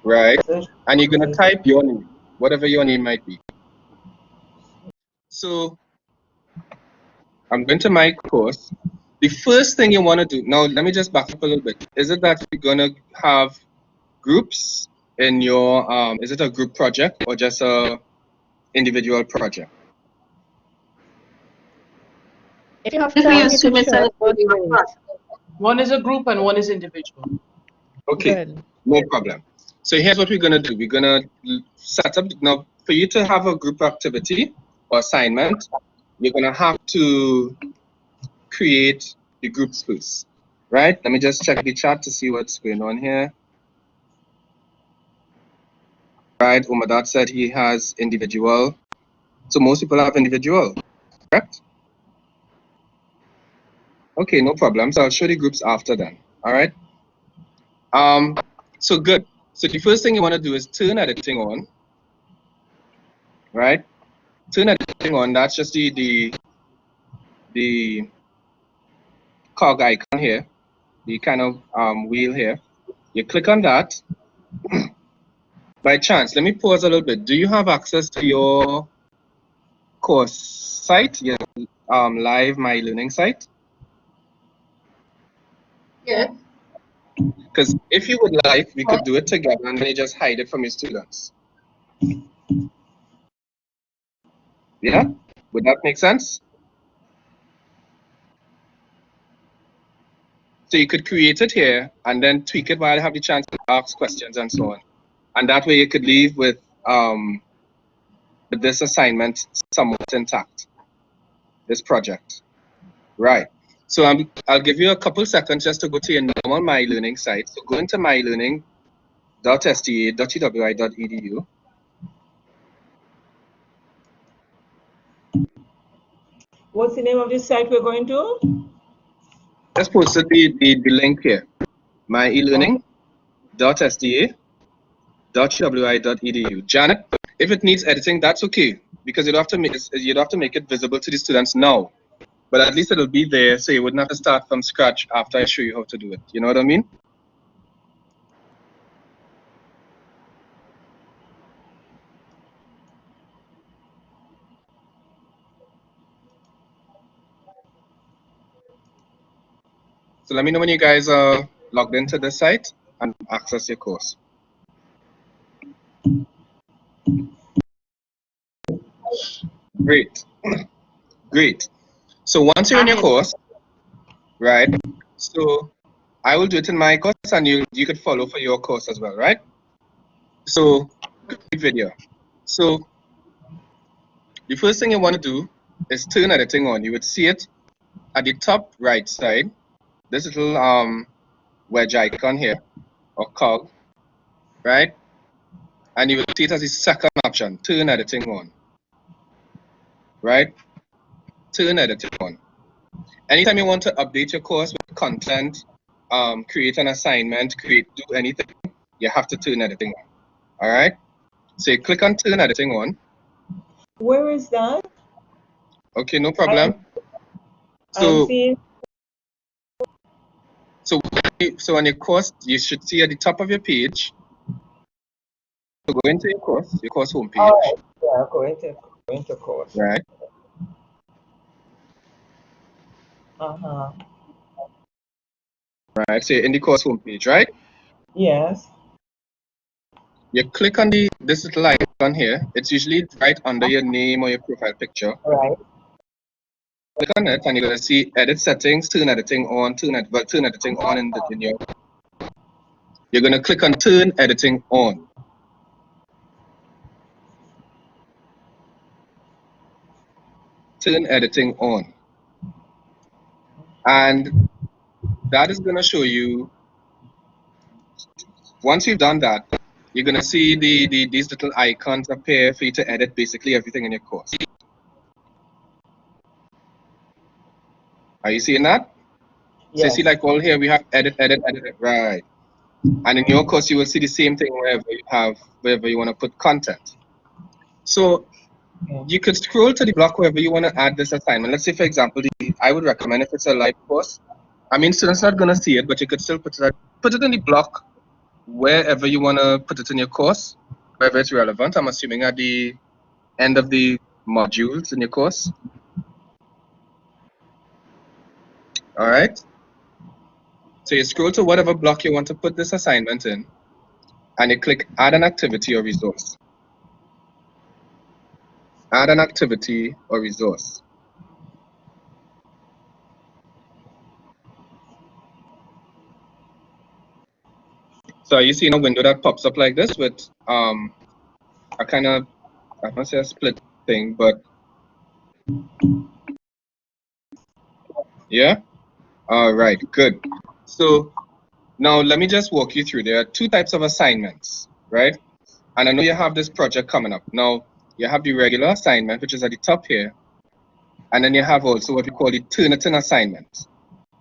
Right. And you're going to type your name, whatever your name might be. So I'm going to my course. The first thing you want to do, now let me just back up a little bit. Is it that you're going to have groups in your, is it a group project or just a individual project? If you have time, you can share one is a group and one is individual. Okay, good. No problem. So here's what we're going to do. We're going to set up, now for you to have a group activity or assignment, you're going to have to create the groups first, right? Let me just check the chat to see what's going on here. Right, Umadat said he has individual. So most people have individual, correct? Okay, no problem. So I'll show the groups after then, all right? So good. So the first thing you want to do is turn editing on, right? Turn editing on, that's just the the cog icon here, the kind of wheel here. You click on that. By chance, let me pause a little bit. Do you have access to your course site, your live myeLearning site? Yeah. Because if you would like, we could do it together and then you just hide it from your students. Yeah? Would that make sense? So you could create it here and then tweak it while you have the chance to ask questions and so on. And that way you could leave with this assignment somewhat intact, this project. Right. So I'll give you a couple seconds just to go to your normal myeLearning site. So go into myeLearning.sta.ewi.edu. What's the name of this site we're going to? Just posted the link here. myeLearning.sta.ewi.edu. Janet, if it needs editing, that's okay, because you'd have to make it visible to the students now. But at least it'll be there, so you wouldn't have to start from scratch after I show you how to do it. You know what I mean? So let me know when you guys are logged into this site and access your course. Great. Great. So once you're in your course, right? So I will do it in my course and you could follow for your course as well, right? So great video. So the first thing you want to do is turn editing on. You would see it at the top right side, this little wedge icon here, or cog, right? And you will see it as the second option, turn editing on, right? Turn editing on. Anytime you want to update your course with content, create an assignment, do anything, you have to turn editing on. All right? So you click on turn editing on. Where is that? Okay, no problem. I'm seeing. So on your course, you should see at the top of your page. So go into your course homepage. All right. Yeah, go into course. Right. Right. So you're in the course homepage, right? Yes. You click on this little icon here. It's usually right under your name or your profile picture. Right. Click on it and you're going to see edit settings, turn editing on, turn editing on in your. You're going to click on turn editing on. Turn editing on. And that is going to show you, once you've done that, you're going to see these little icons appear for you to edit basically everything in your course. Are you seeing that? Yes. So you see, like all here, we have edit, right. And in your course, you will see the same thing wherever you want to put content. So you could scroll to the block wherever you want to add this assignment. Let's say, for example, I would recommend if it's a live course. I mean, students not going to see it, but you could still put it in the block wherever you want to put it in your course, wherever it's relevant. I'm assuming at the end of the modules in your course. All right. So you scroll to whatever block you want to put this assignment in, and you click Add an activity or resource. Add an activity or resource. So you see a window that pops up like this with a kind of, I don't say a split thing, but yeah. All right, good. So now let me just walk you through. There are two types of assignments, right? And I know you have this project coming up. Now you have the regular assignment, which is at the top here, and then you have also what we call the Turnitin assignment,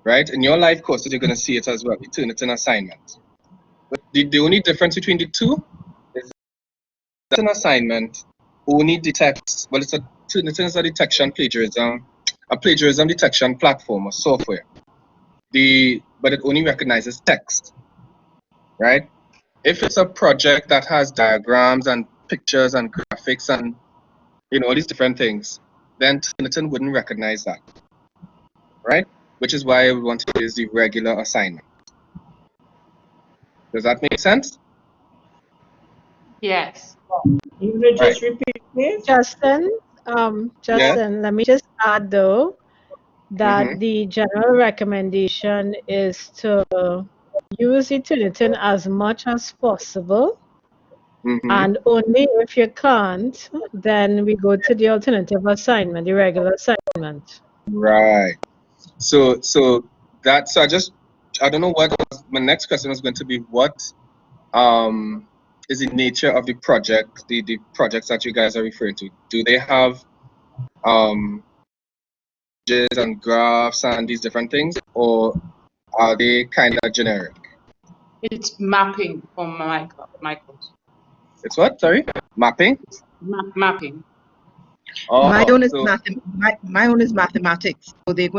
right? In your live courses, you're going to see it as well, the Turnitin assignment. But the only difference between the two is that an assignment only detects, well, Turnitin is a detection plagiarism. a plagiarism detection platform or software. But it only recognizes text, right? If it's a project that has diagrams and pictures and graphics and all these different things, then Turnitin wouldn't recognize that, right? Which is why I would want to use the regular assignment. Does that make sense? Yes. You would just repeat, please? Justin, let me just add though that the general recommendation is to use Turnitin as much as possible. And only if you can't, then we go to the alternative assignment, the regular assignment. Right. So I don't know what my next question was going to be. What is the nature of the project, the projects that you guys are referring to? Do they have images and graphs and these different things, or are they kind of generic? It's mapping from micros. It's what? Sorry? Mapping? Mapping. Oh, my own is mathematics. So they're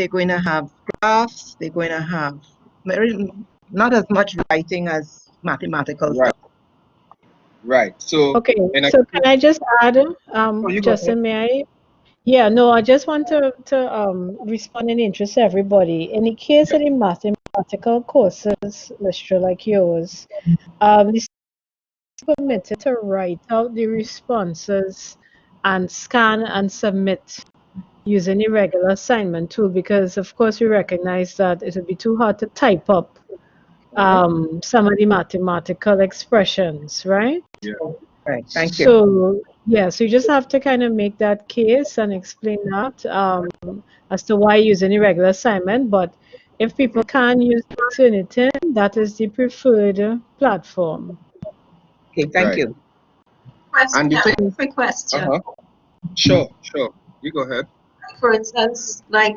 going to have graphs. They're going to have not as much writing as mathematical stuff. Right. So okay. So can I just add, Justin, may I? Yeah, no, I just want to respond in the interest of everybody. In the case of the mathematical courses, Listra, like yours, the permitted to write out the responses and scan and submit using the regular assignment tool, because of course we recognize that it would be too hard to type up some of the mathematical expressions, right? Yeah. Right. Thank you. So yeah, so you just have to kind of make that case and explain that as to why using the regular assignment. But if people can use Turnitin, that is the preferred platform. Okay, thank you. Quick question. Sure. You go ahead. For instance, my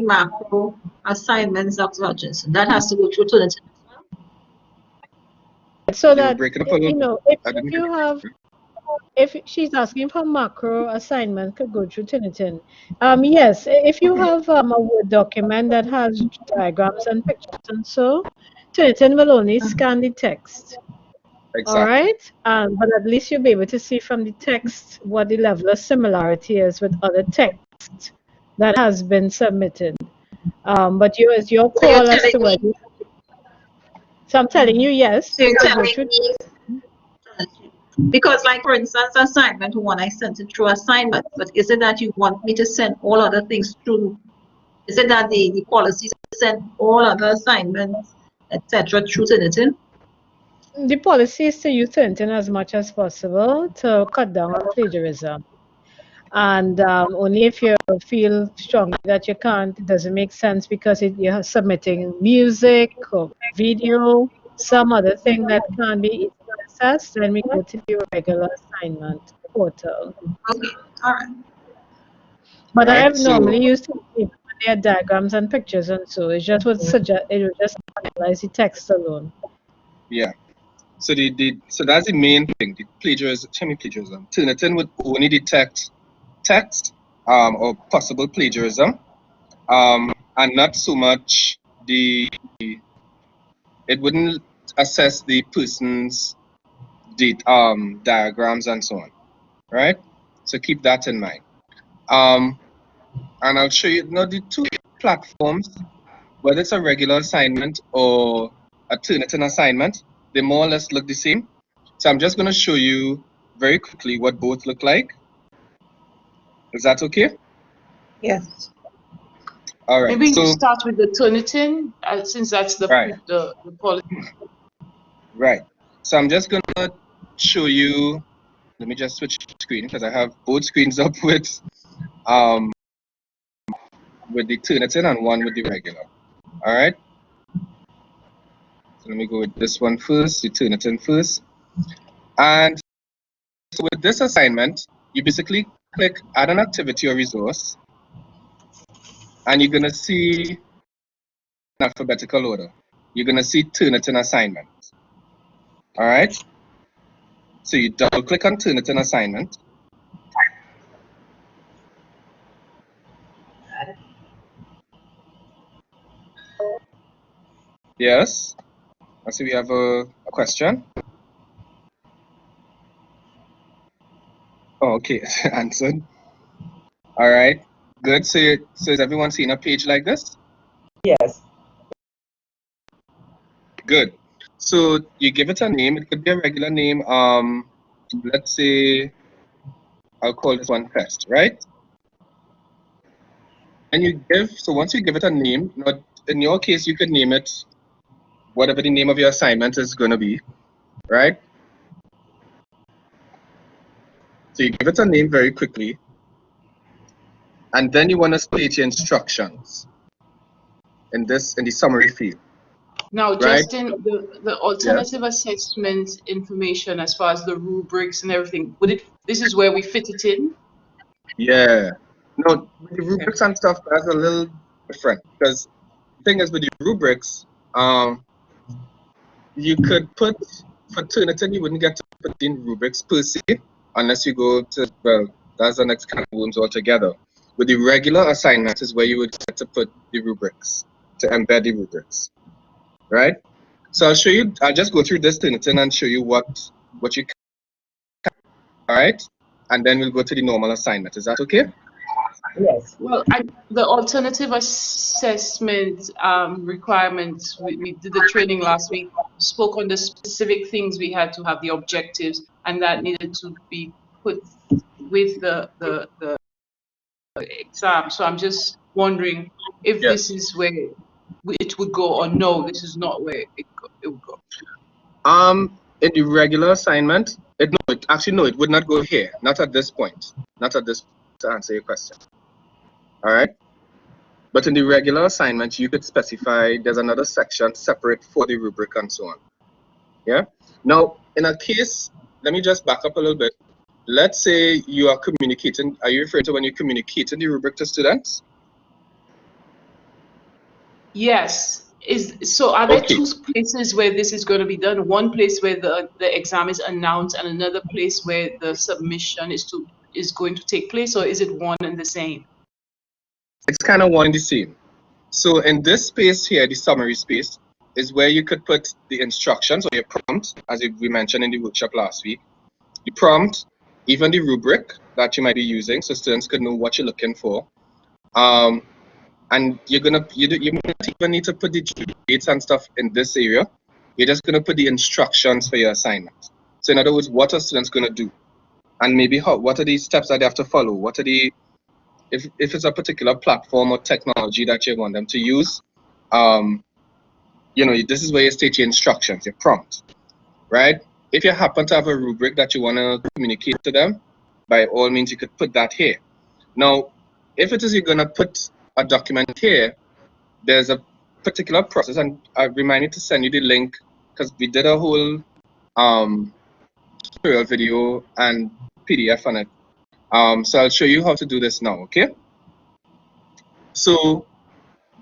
macro assignments, Dr. Hutchinson, that has to go through Turnitin as well. So that if you have, if she's asking for macro assignment, could go through Turnitin. Yes, if you have a Word document that has diagrams and pictures and so, Turnitin will only scan the text. Exactly. All right, but at least you'll be able to see from the text what the level of similarity is with other text that has been submitted. But it's your call as to whether. So I'm telling you, yes. So you're telling me, because like for instance, assignment one, I sent it through assignment, but is it that you want me to send all other things through? Is it that the policies send all other assignments, etc., through Turnitin? The policy is to use Turnitin as much as possible to cut down on plagiarism. And only if you feel strongly that you can't, it doesn't make sense because you're submitting music or video, some other thing that can be accessed, then we go to the regular assignment portal. Okay, all right. But I have normally used their diagrams and pictures, and so it just would suggest it would just analyze the text alone. Yeah. So so that's the main thing. The plagiarism. Turnitin would only detect text or possible plagiarism, and not so much it wouldn't assess the person's diagrams and so on, right? So keep that in mind. And I'll show you now the two platforms, whether it's a regular assignment or a Turnitin assignment, they more or less look the same. So I'm just going to show you very quickly what both look like. Is that okay? Yes. All right. Maybe we start with the Turnitin, since that's the policy. Right. So I'm just going to show you. Let me just switch screen because I have both screens up with the Turnitin and one with the regular. All right. So let me go with this one first, the Turnitin first. And so with this assignment, you basically click add an activity or resource, and you're going to see in alphabetical order. You're going to see Turnitin assignment. All right. So you double click on Turnitin assignment. Yes. I see we have a question. Oh, okay, answered. All right, good. So, so is everyone seeing a page like this? Yes. Good. So you give it a name. It could be a regular name. Let's say I'll call this one test, right? And you give. So once you give it a name, in your case, you could name it whatever the name of your assignment is going to be, right? So you give it a name very quickly, and then you want to state your instructions in the summary field. Now, right? Justin, the alternative assessment information as far as the rubrics and everything, this is where we fit it in? Yeah. No, with the rubrics and stuff, that's a little different because the thing is with the rubrics, you could put for Turnitin, you wouldn't get to put in rubrics per se unless you go to, well, that's the next kind of worms altogether. With the regular assignments is where you would get to put the rubrics, to embed the rubrics, right? So I'll show you, I'll just go through this Turnitin and show you what you can, all right? And then we'll go to the normal assignment. Is that okay? Yes. Well, the alternative assessment requirements, we did the training last week, spoke on the specific things we had to have, the objectives, and that needed to be put with the exam. So I'm just wondering if this is where it would go, or no, this is not where it would go. In the regular assignment, it would not go here. Not at this point. Not at this, to answer your question. All right. But in the regular assignment, you could specify there's another section separate for the rubric and so on. Yeah. Now, in a case, let me just back up a little bit. Let's say you are communicating. Are you referring to when you communicate in the rubric to students? Yes. So are there two places where this is going to be done? One place where the exam is announced and another place where the submission is going to take place, or is it one and the same? It's kind of one and the same. So in this space here, the summary space, is where you could put the instructions or your prompt, as we mentioned in the workshop last week. The prompt, even the rubric that you might be using, so students could know what you're looking for. And you don't even need to put the dates and stuff in this area. You're just gonna put the instructions for your assignment. So in other words, what are students gonna do? And maybe what are the steps that they have to follow? What are the, if it's a particular platform or technology that you want them to use, this is where you state your instructions, your prompt, right? If you happen to have a rubric that you want to communicate to them, by all means, you could put that here. Now, if it is you're going to put a document here, there's a particular process, and I remind you to send you the link because we did a whole tutorial video and PDF on it. So I'll show you how to do this now, okay? So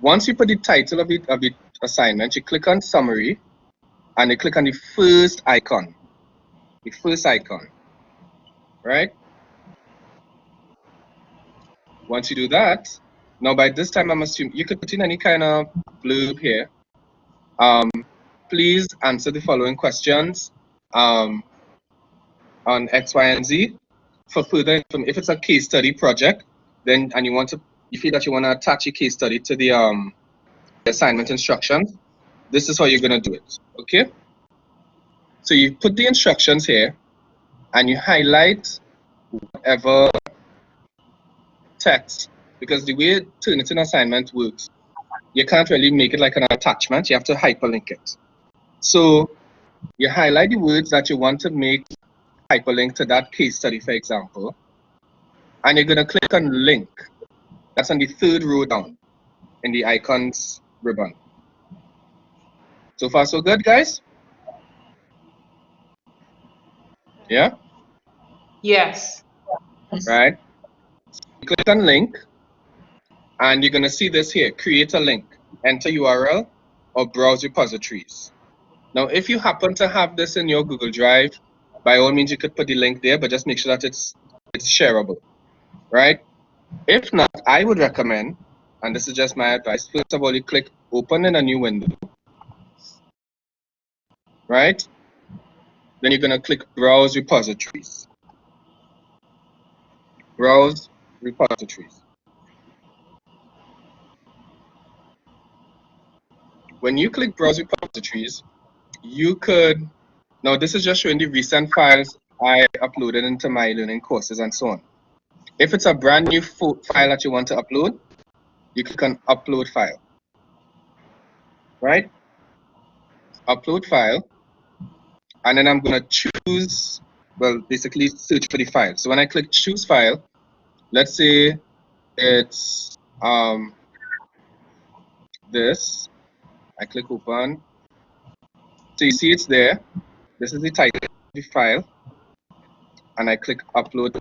once you put the title of the assignment, you click on summary and you click on the first icon. The first icon, right? Once you do that, now by this time I'm assuming you could put in any kind of blurb here. Please answer the following questions on X, Y, and Z. For further information, if it's a case study project, then and you feel that you want to attach your case study to the assignment instructions, this is how you're gonna do it. Okay. So you put the instructions here, and you highlight whatever text, because the way Turnitin assignment works, you can't really make it like an attachment. You have to hyperlink it. So you highlight the words that you want to make hyperlink to that case study, for example, and you're gonna click on link. That's on the third row down in the icons ribbon. So far, so good, guys? Yeah? Yes. Right? You click on link, and you're gonna see this here, create a link, enter URL, or browse repositories. Now, if you happen to have this in your Google Drive, by all means, you could put the link there, but just make sure that it's shareable, right? If not, I would recommend, and this is just my advice, first of all, you click open in a new window, right? Then you're going to click Browse Repositories. Browse Repositories. When you click Browse Repositories, you could, now this is just showing the recent files I uploaded into myeLearning courses and so on. If it's a brand new file that you want to upload, you click on Upload File, right? Upload File, and then I'm going to choose, well, basically search for the file. So when I click Choose File, let's say it's this, I click Open. So you see it's there. This is the title of the file, and I click Upload.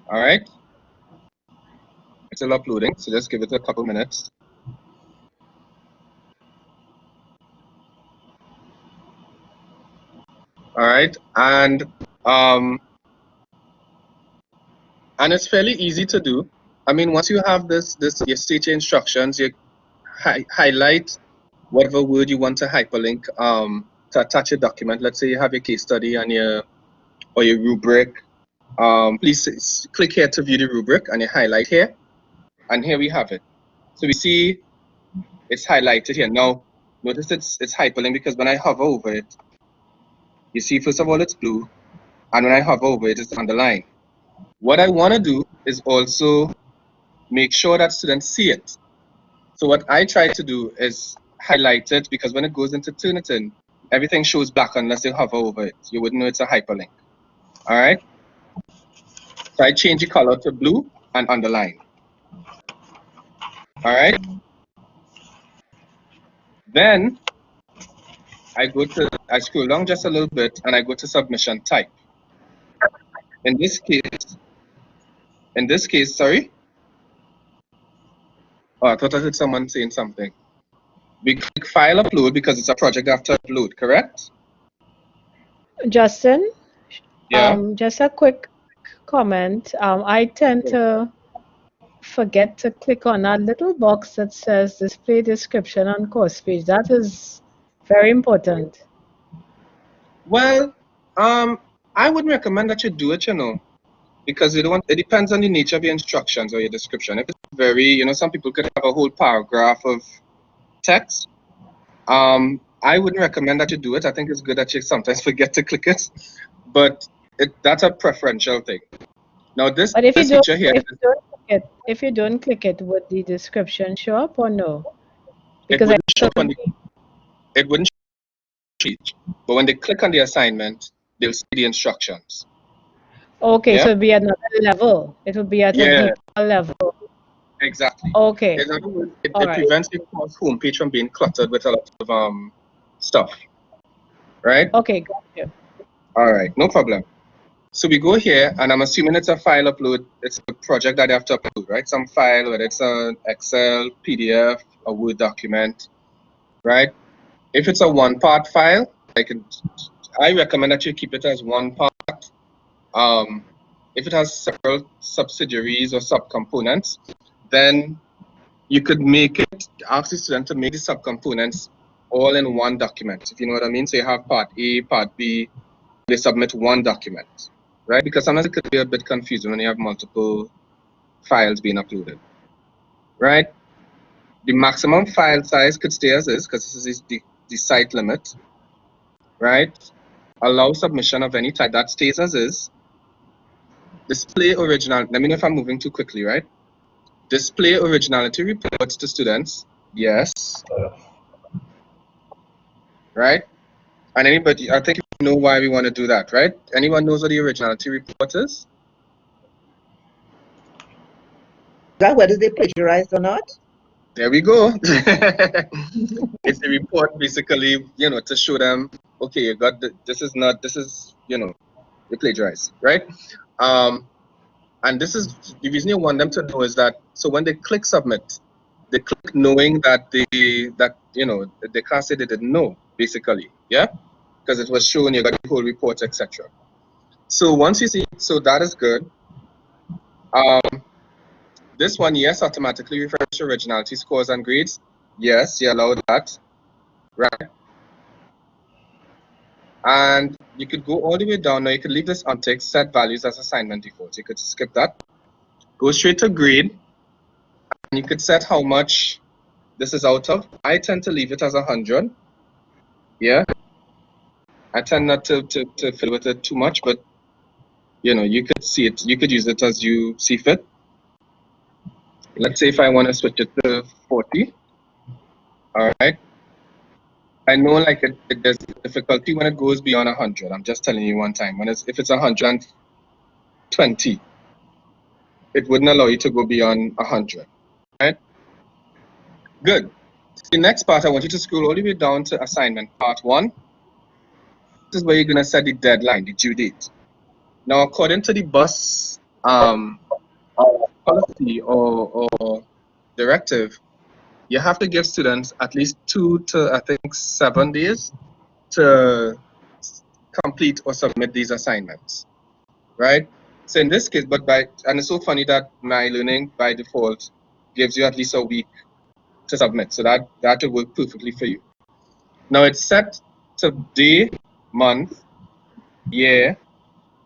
All right, it's still uploading, so just give it a couple minutes. All right, and it's fairly easy to do. I mean, once you have this you state your instructions, you highlight whatever word you want to hyperlink to attach a document. Let's say you have your case study and your rubric. Please click here to view the rubric, and you highlight here, and here we have it. So we see it's highlighted here. Now notice it's hyperlinked because when I hover over it, you see first of all it's blue, and when I hover over it, it's underlined. What I want to do is also make sure that students see it. So what I try to do is highlight it, because when it goes into Turnitin, everything shows black unless you hover over it. You wouldn't know it's a hyperlink. All right. So I change the color to blue and underline. All right. Then I scroll down just a little bit and I go to submission type. In this case, sorry. Oh, I thought I heard someone saying something. We click file upload because it's a project after upload, correct? Justin, Yeah. just a quick comment. I tend to forget to click on that little box that says display description on course page. That is very important. Well, I would recommend that you do it, because it depends on the nature of your instructions or your description. If it's very, some people could have a whole paragraph of text. I wouldn't recommend that you do it. I think it's good that you sometimes forget to click it, but that's a preferential thing. Now this feature here. If you don't click it, would the description show up or no? Because it wouldn't show, but when they click on the assignment, they'll see the instructions. Okay, yeah? So it'll be at another level. It will be at a deeper level. Exactly. Okay. In other words, it prevents the course homepage from being cluttered with a lot of stuff. Right? Okay, got you. All right, no problem. So we go here, and I'm assuming it's a file upload. It's a project that you have to upload, right? Some file, whether it's an Excel, PDF, a Word document, right? If it's a one-part file, I recommend that you keep it as one part. If it has several subsidiaries or subcomponents, then you could ask the student to make the subcomponents all in one document, if you know what I mean. So you have part A, part B, they submit one document, right? Because sometimes it could be a bit confusing when you have multiple files being uploaded, right? The maximum file size could stay as is, because this is the site limit, right? Allow submission of any type, that stays as is. Display original, let me know if I'm moving too quickly, right? Display originality reports to students, yes. Right? And anybody, I think you know why we want to do that, right? Anyone knows what the originality report is? That whether they plagiarized or not? There we go. It's the report basically, to show them, okay, you got you plagiarized, right? And this is the reason you want them to know is that, so when they click submit, they click knowing that they can't say they didn't know, basically, yeah? Because it was shown, you got the whole report, etc. So once you see, so that is good. This one, yes, automatically refers to originality scores and grades. Yes, you allow that, right? And you could go all the way down. Now you could leave this unticked, set values as assignment default. You could skip that. Go straight to grade. And you could set how much this is out of. I tend to leave it as 100. Yeah. I tend not to fill with it too much, but you know, you could see it, you could use it as you see fit. Let's say if I want to switch it to 40. All right. I know like there's difficulty when it goes beyond 100. I'm just telling you one time. If it's 120, it wouldn't allow you to go beyond 100. Right? Good. The next part, I want you to scroll all the way down to assignment part 1. This is where you're going to set the deadline, the due date. Now, according to the bus policy or directive, you have to give students at least 2 to, I think, 7 days to complete or submit these assignments, right? So in this case, and it's so funny that myeLearning by default gives you at least a week to submit, so that will work perfectly for you. Now it's set to day, month, year,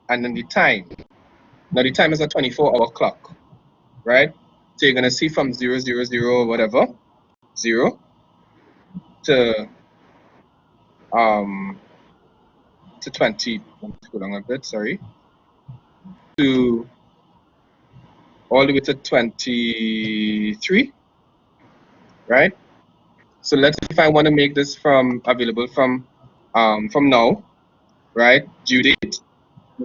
and then the time. Now the time is a 24-hour clock, right? So you're gonna see from 000 or whatever, 0 to 20. Let me go down a bit. Sorry. To all the way to 23, right? So let's say if I want to make this available from now, right? Due date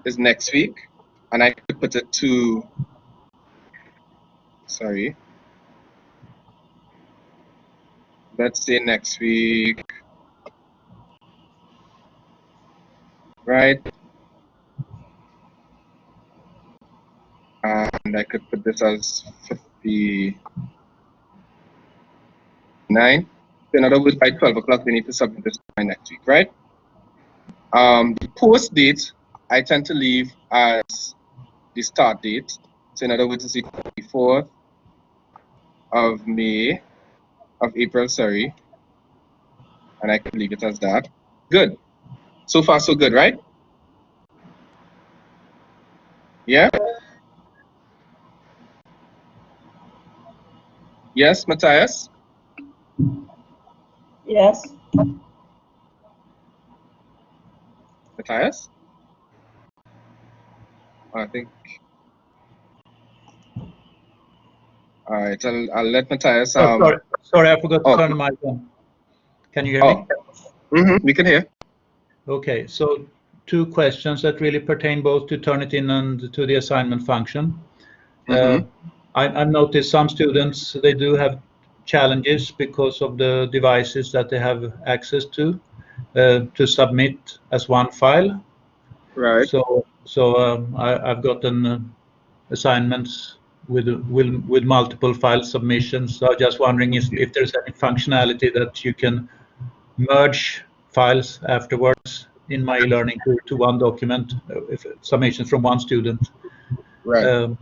is next week, and I could put it to, sorry, let's say next week, right? And I could put this as 59. So in other words, by 12 o'clock, they need to submit this by next week, right? The post date, I tend to leave as the start date. So in other words, it's the 24th of April, sorry. And I can leave it as that. Good. So far, so good, right? Yeah? Yes, Matthias? Yes. Matthias? I think. All right, I'll let Matthias. Sorry, I forgot to turn the mic on. Can you hear me? We can hear. Okay, so 2 questions that really pertain both to Turnitin and to the assignment function. I've noticed some students, they do have challenges because of the devices that they have access to submit as one file. Right. So I've gotten assignments with multiple file submissions. So I'm just wondering if there's any functionality that you can merge files afterwards in myeLearning to one document, if submissions from one student. Right.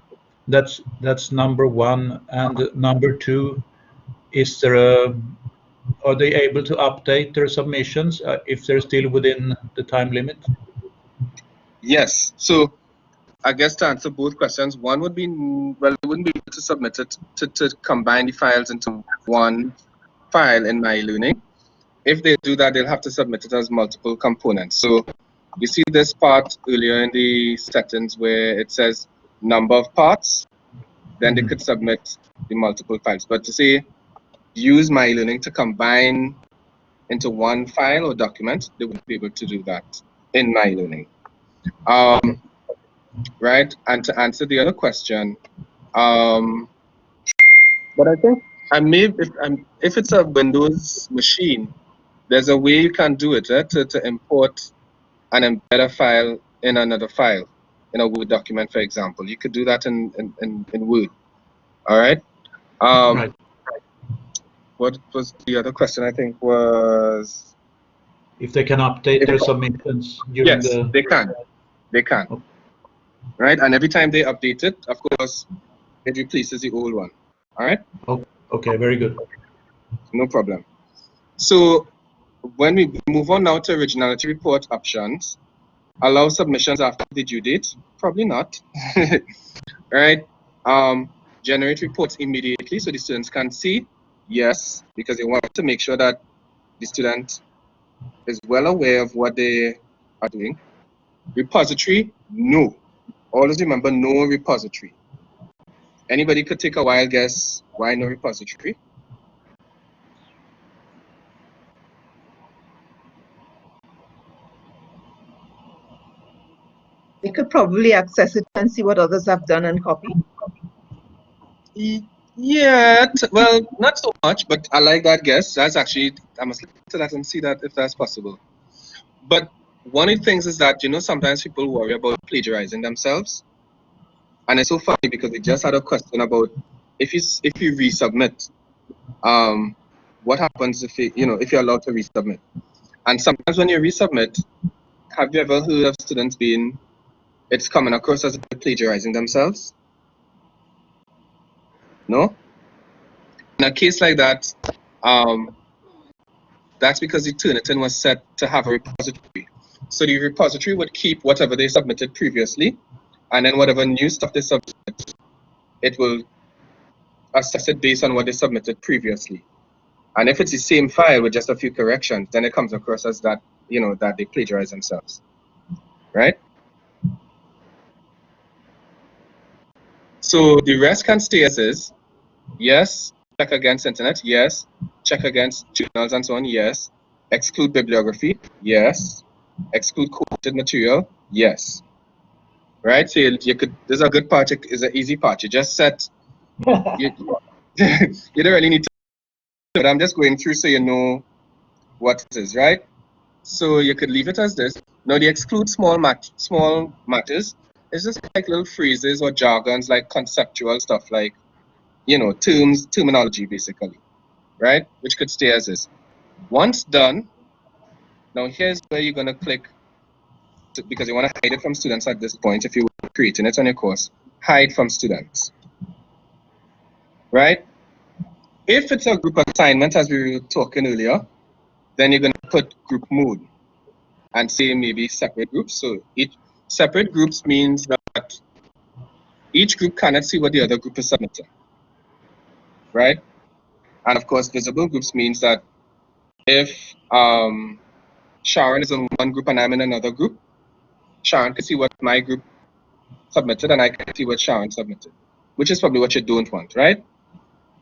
That's number 1. And number 2, is there are they able to update their submissions if they're still within the time limit? Yes. So I guess to answer both questions, one would be, well, they wouldn't be able to submit it to combine the files into one file in myeLearning. If they do that, they'll have to submit it as multiple components. So you see this part earlier in the settings where it says number of parts, then they could submit the multiple files. But to say use myeLearning to combine into one file or document, they wouldn't be able to do that in myeLearning. Right? And to answer the other question, but I think if it's a Windows machine, there's a way you can do it to import and embed a file in another file, in a Word document, for example. You could do that in Word. All right. Right. What was the other question? I think was if they can update their submissions during yes, they can. They can. Okay. Right, and every time they update it, of course, it replaces the old one. All right? Oh, okay, very good. No problem. So when we move on now to originality report options, allow submissions after the due date? Probably not. Right? Generate reports immediately so the students can see? Yes, because they want to make sure that the student is well aware of what they are doing. Repository? No. Always remember no repository. Anybody could take a wild guess why no repository? They could probably access it and see what others have done and copy. Yeah, well, not so much, but I like that guess. That's actually, I must look to that and see that if that's possible. But one of the things is that, you know, sometimes people worry about plagiarizing themselves. And it's so funny because we just had a question about if you resubmit, what happens if if you're allowed to resubmit? And sometimes when you resubmit, have you ever heard of students it's coming across as plagiarizing themselves? No? In a case like that, that's because the Turnitin was set to have a repository. So the repository would keep whatever they submitted previously, and then whatever new stuff they submit, it will assess it based on what they submitted previously. And if it's the same file with just a few corrections, then it comes across as that, that they plagiarize themselves, right? So the rest can stay as is. Yes. Check against internet. Yes. Check against journals and so on. Yes. Exclude bibliography. Yes. Exclude quoted material. Yes. Right. So you could. This is a good part. Is an easy part. You just set. You you don't really need to. But I'm just going through so you know what it is, right? So you could leave it as this. Now the exclude small matters is just like little phrases or jargons, like conceptual stuff, like terminology basically, right? Which could stay as is. Once done, now here's where you're gonna click because you want to hide it from students at this point. If you're creating it on your course, hide from students, right? If it's a group assignment, as we were talking earlier, then you're gonna put group mode and say maybe separate groups. So each separate groups means that each group cannot see what the other group is submitting, right? And of course, visible groups means that if Sharon is in one group and I'm in another group, Sharon can see what my group submitted and I can see what Sharon submitted, which is probably what you don't want, right?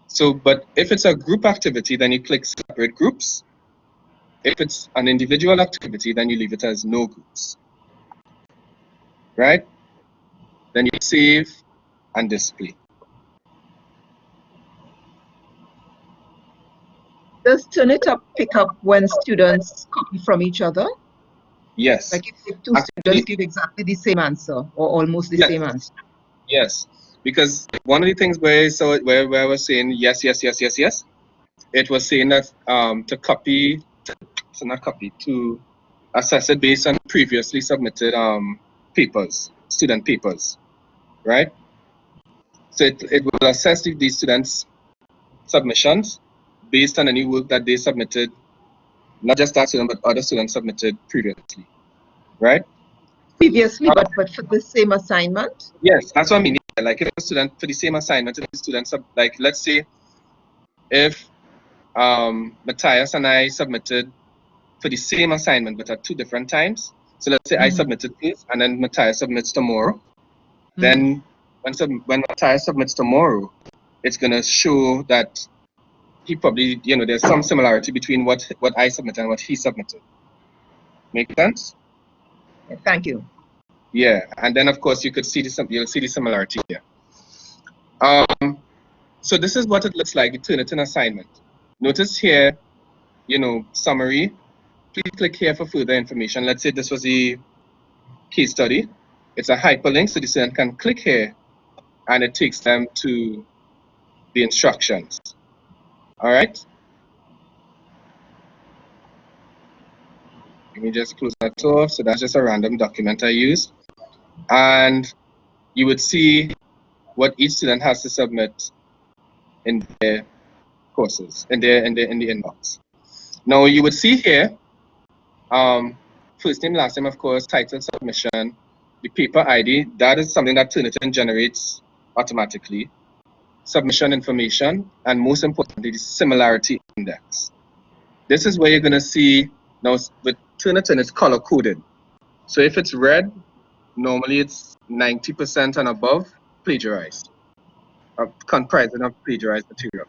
So, but if it's a group activity, then you click separate groups. If it's an individual activity, then you leave it as no groups, right? Then you save and display. Does Turnitin pick up when students copy from each other? Yes. Like if two students give exactly the same answer or almost the same answer? Yes, because one of the things where I was saying yes, it was saying that to assess it based on previously submitted student papers, right? So it will assess these students' submissions based on any work that they submitted, not just that student, but other students submitted previously, right? Previously, but for the same assignment? Yes, that's what I mean. Like if a student for the same assignment, if the students like let's say if Matthias and I submitted for the same assignment but at 2 different times. So let's say I submitted this and then Matthias submits tomorrow. Then when Matthias submits tomorrow, it's gonna show that he probably, there's some similarity between what I submitted and what he submitted. Make sense? Thank you. Yeah, and then of course you'll see the similarity here. So this is what it looks like, the Turnitin assignment. Notice here, summary. Please click here for further information. Let's say this was the case study. It's a hyperlink, so the student can click here and it takes them to the instructions. All right. Let me just close that off. So that's just a random document I used. And you would see what each student has to submit in their courses, in the inbox. Now you would see here, first name, last name, of course, title, submission, the paper ID. That is something that Turnitin generates automatically. Submission information, and most importantly, the similarity index. This is where you're going to see, now with Turnitin, it's color coded. So if it's red, normally it's 90% and above plagiarized, comprising of plagiarized material,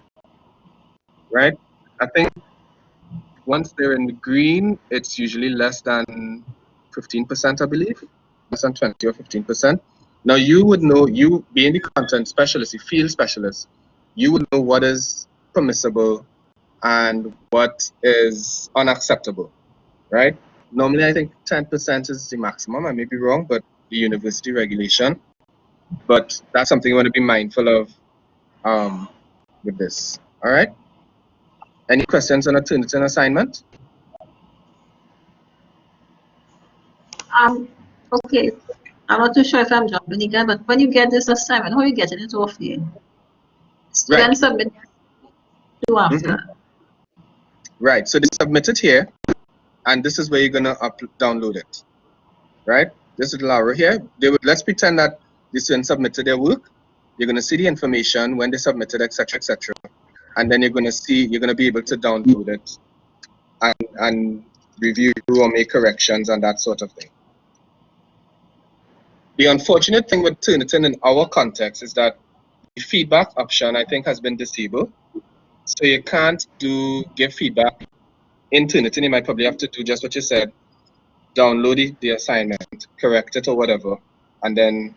right? I think once they're in the green, it's usually less than 15%, I believe, less than 20 or 15%. Now you would know, you being the content specialist, the field specialist, you would know what is permissible and what is unacceptable, right? Normally, I think 10% is the maximum. I may be wrong, but the university regulation. But that's something you want to be mindful of with this. All right. Any questions on a Turnitin assignment? Okay. I'm not too sure if I'm jumping again, but when you get this assignment, how are you getting it off here? Students submit to after. Right. So they submit it here, and this is where you're gonna download it. Right. This little arrow here. Let's pretend that the student submitted their work. You're gonna see the information when they submitted, etc., etc. And then you're gonna be able to download it and review or make corrections and that sort of thing. The unfortunate thing with Turnitin in our context is that the feedback option, I think, has been disabled. So you can't give feedback in Turnitin. You might probably have to do just what you said, download the assignment, correct it or whatever, and then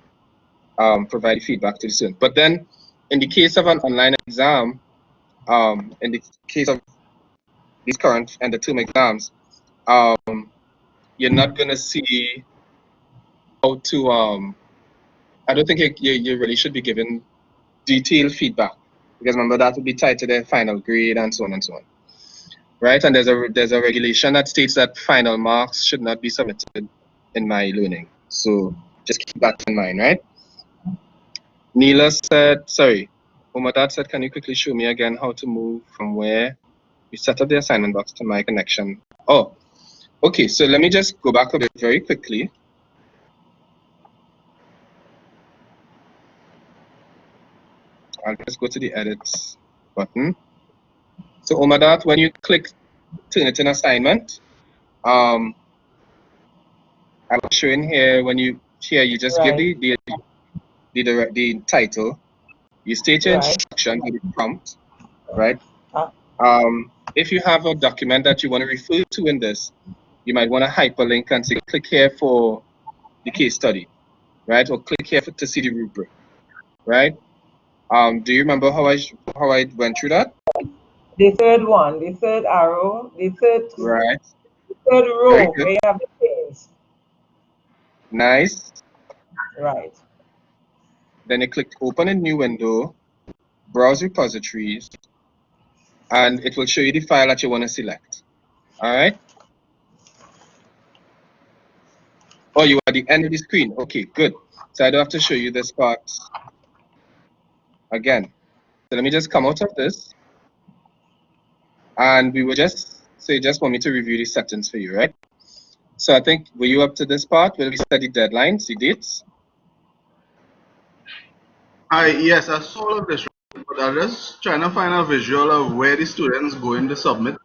provide feedback to the student. But then in the case of an online exam, in the case of these current and the term exams, you're not going to see how to, I don't think you really should be given detailed feedback, because remember that would be tied to their final grade and so on and so on. Right, and there's a regulation that states that final marks should not be submitted in myeLearning. So just keep that in mind, right? Neela said, sorry, Umadad said, can you quickly show me again how to move from where we set up the assignment box to my connection? Oh, okay, so let me just go back a bit very quickly. I'll just go to the edit button. So Umadad, when you click Turnitin assignment, I was showing here when you just give the title, you state your instruction with the prompt, right? If you have a document that you want to refer to in this, you might want to hyperlink and say, click here for the case study, right? Or click here to see the rubric, right? Do you remember how I went through that? The third one, the third arrow, the third row where you have the things. Nice. Right. Then you click open a new window, browse repositories, and it will show you the file that you want to select. All right. Oh, you are at the end of the screen. Okay, good. So I don't have to show you this part again. So let me just come out of this. And we will just want me to review the settings for you, right? So I think, were you up to this part? Will we set the deadlines, the dates? Yes, I saw all of this, but I'm just trying to find a visual of where the students going to submit.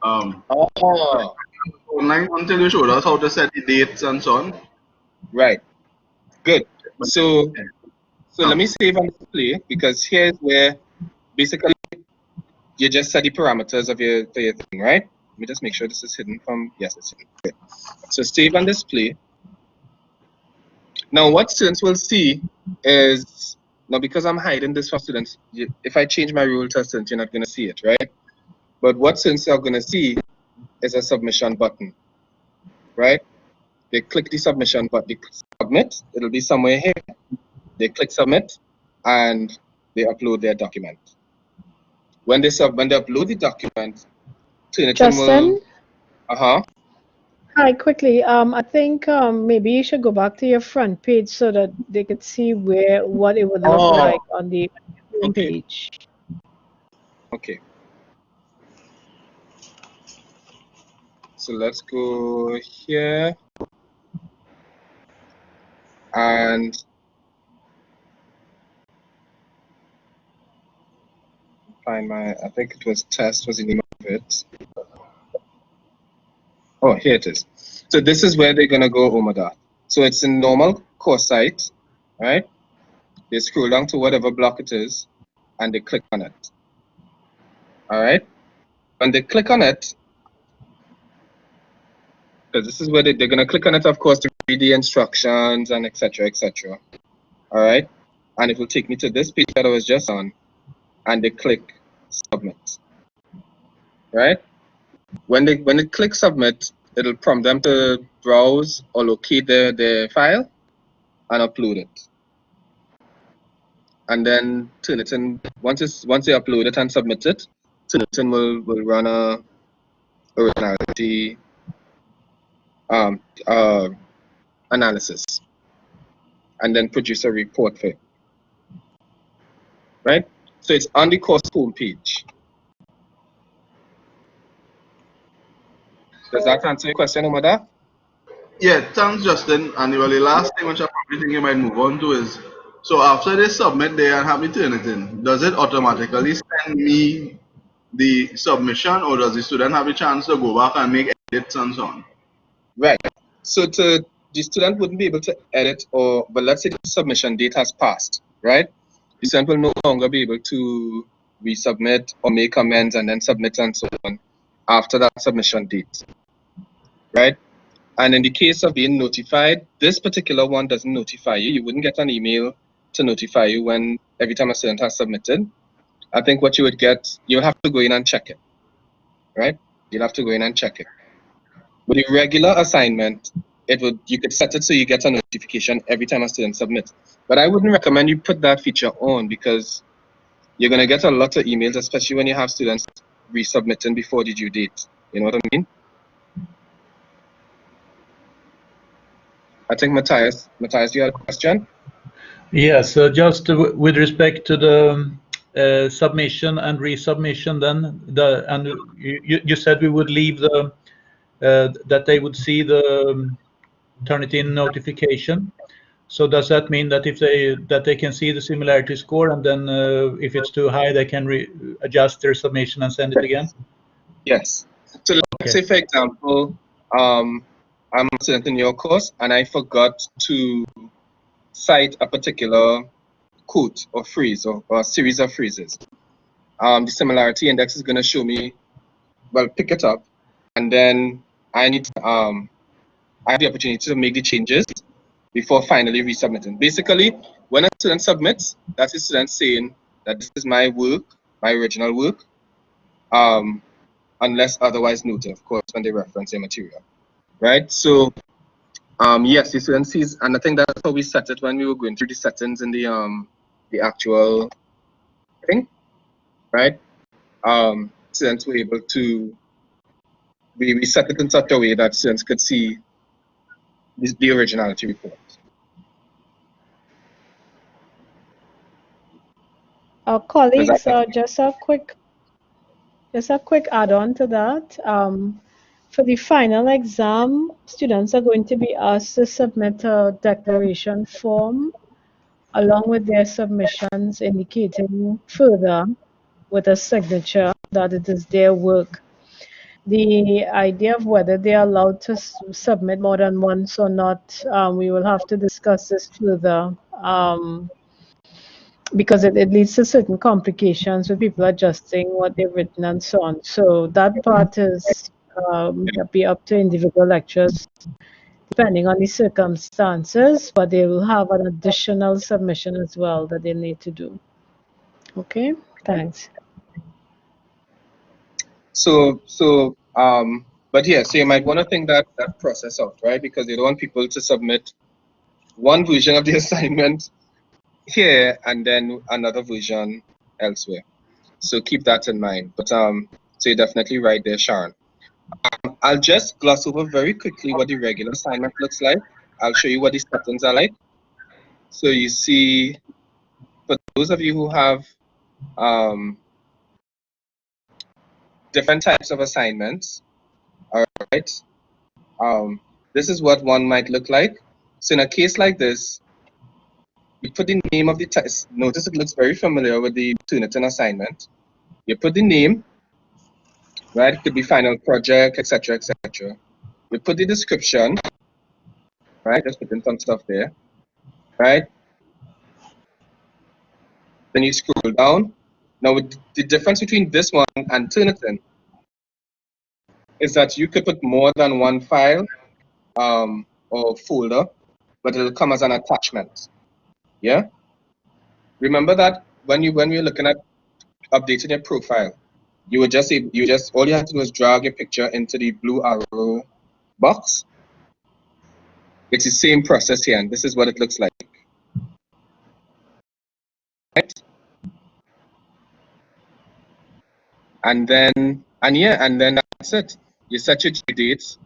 Online until you showed us how to set the dates and so on. Right. Good. So let me save and display, because here's where basically you just set the parameters of your thing, right? Let me just make sure this is hidden from, yes, it's hidden. Good. So save and display. Now what students will see is, now because I'm hiding this from students, if I change my rule to a student, you're not going to see it, right? But what students are going to see is a submission button, right? They click the submission button, they submit, it'll be somewhere here. They click submit and they upload their document. When they upload the document, Turnitin will... Hi, quickly. I think maybe you should go back to your front page so that they could see what it would look Oh, like on the home okay. page. Okay. So let's go here. And find I think it was test was the name of it. Oh, here it is. So this is where they're gonna go, Omada. So it's a normal course site, right? They scroll down to whatever block it is, and they click on it. All right. When they click on it, because this is where they're gonna click on it, of course, to read the instructions and etc. etc. All right. And it will take me to this page that I was just on, and they click submit. Right. When they click submit, it'll prompt them to browse or locate their file and upload it. And then turn it in. Once they upload it and submit it, Turnitin will run a originality analysis and then produce a report for it. Right? So it's on the course homepage. Does that answer your question, Omada? Yeah, thanks, Justin. And the last thing which I probably think you might move on to is, so after they submit there and have me turn it in, does it automatically send me the submission, or does the student have a chance to go back and make edits and so on? Right. So the student wouldn't be able to edit, but let's say the submission date has passed, right? The student will no longer be able to resubmit or make amends and then submit and so on after that submission date, right? And in the case of being notified, this particular one doesn't notify you. You wouldn't get an email to notify you when every time a student has submitted. I think what you would get, you'll have to go in and check it, right? You'll have to go in and check it. With a regular assignment, you could set it so you get a notification every time a student submits. But I wouldn't recommend you put that feature on because you're gonna get a lot of emails, especially when you have students resubmitting before the due date. You know what I mean? I think Matthias, you had a question? Yes, just with respect to the submission and resubmission, then you said we would leave that they would see the Turnitin notification. So does that mean that they can see the similarity score, and then if it's too high, they can adjust their submission and send it again? Yes. So let's say, for example, I'm a student in your course and I forgot to cite a particular quote or phrase or a series of phrases. The similarity index is going to show me, well, pick it up, and then I need to, I have the opportunity to make the changes before finally resubmitting. Basically, when a student submits, that's the student saying that this is my work, my original work, unless otherwise noted, of course, when they reference their material, right? So, yes, the student sees, and I think that's how we set it when we were going through the settings in the actual thing, right? Students were able to, we set it in such a way that students could see the originality report. Colleagues, just a quick add-on to that. For the final exam, students are going to be asked to submit a declaration form along with their submissions indicating further with a signature that it is their work. The idea of whether they are allowed to submit more than once or not, we will have to discuss this further. Because it leads to certain complications with people adjusting what they've written and so on. So that part is be up to individual lecturers depending on the circumstances, but they will have an additional submission as well that they need to do. Okay, thanks. But yeah, so you might want to think that process out, right? Because you don't want people to submit one version of the assignment here and then another version elsewhere. So keep that in mind. But so you're definitely right there, Sharon. I'll just gloss over very quickly what the regular assignment looks like. I'll show you what the settings are like. So you see, for those of you who have different types of assignments, all right, this is what one might look like. So in a case like this, you put the name of the test. Notice it looks very familiar with the Turnitin assignment. You put the name, right? It could be final project, etc., etc. You put the description, right? Just putting some stuff there, right? Then you scroll down. Now, the difference between this one and Turnitin is that you could put more than one file or folder, but it'll come as an attachment. Yeah. Remember that when you're looking at updating your profile, all you have to do is drag your picture into the blue arrow box. It's the same process here, and this is what it looks like. Right? And then that's it. You set your due dates,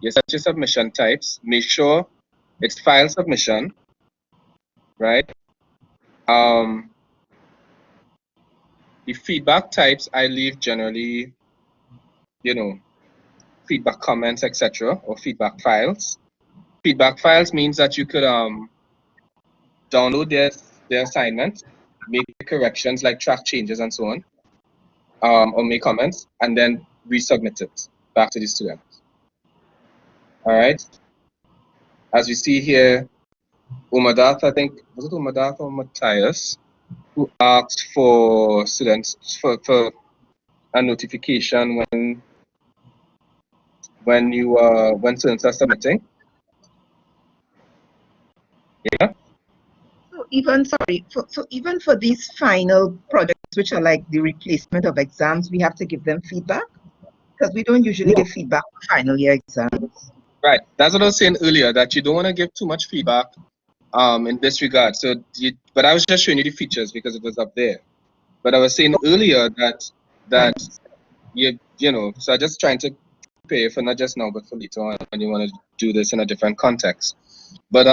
you set your submission types, make sure it's file submission, right? The feedback types I leave generally, feedback comments, etc., or feedback files. Feedback files means that you could download their assignment, make corrections like track changes and so on, or make comments, and then resubmit it back to the students. All right. As we see here, Umadath, I think, was it Umadath or Matthias, who asked for students for a notification when students are submitting. Yeah. So even for these final projects, which are like the replacement of exams, we have to give them feedback, because we don't usually give feedback for final year exams. Right. That's what I was saying earlier, that you don't want to give too much feedback in this regard. But I was just showing you the features because it was up there. But I was saying earlier that so I'm just trying to prepare for not just now, but for later on when you want to do this in a different context. But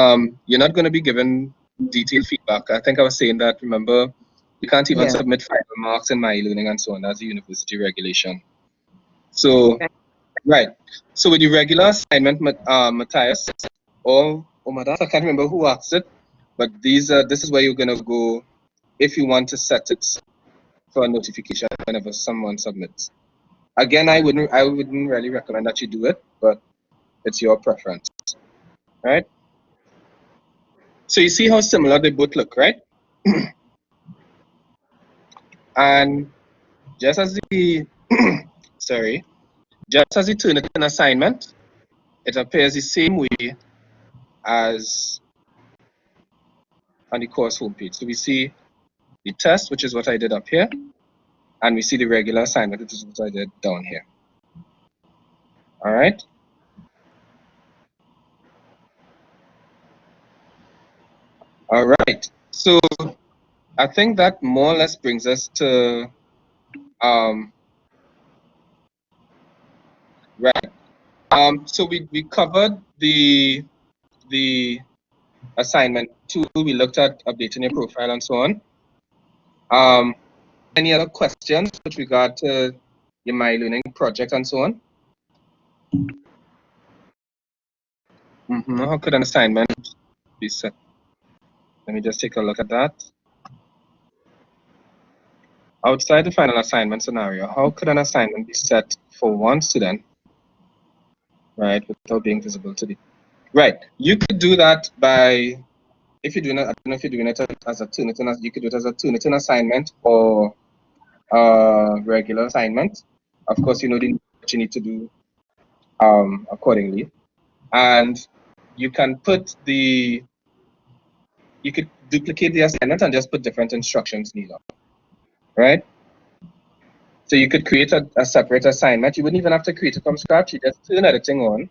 you're not going to be given detailed feedback. I think I was saying that, remember, you can't even submit final marks in myeLearning and so on. That's a university regulation. So, right. So with the regular assignment, Matthias, or Matthias, I can't remember who asked it, but this is where you're going to go if you want to set it for a notification whenever someone submits. Again, I wouldn't really recommend that you do it, but it's your preference, right? So you see how similar they both look, right? And just as the just as the Turnitin assignment, it appears the same way as on the course homepage. So we see the test, which is what I did up here, and we see the regular assignment, which is what I did down here. All right. All right. So I think that more or less brings us to right. So we covered the assignment 2. We looked at updating your profile and so on. Any other questions with regard to your myeLearning project and so on? How could an assignment be set? Let me just take a look at that. Outside the final assignment scenario, how could an assignment be set for one student, right, without being visible to the... Right, you could do that by, if you're doing it, I don't know if you're doing it as a Turnitin, you could do it as a Turnitin assignment or a regular assignment. Of course, you know what you need to do accordingly. And you can you could duplicate the assignment and just put different instructions needed, right? So you could create a separate assignment. You wouldn't even have to create it from scratch. You just turn editing on.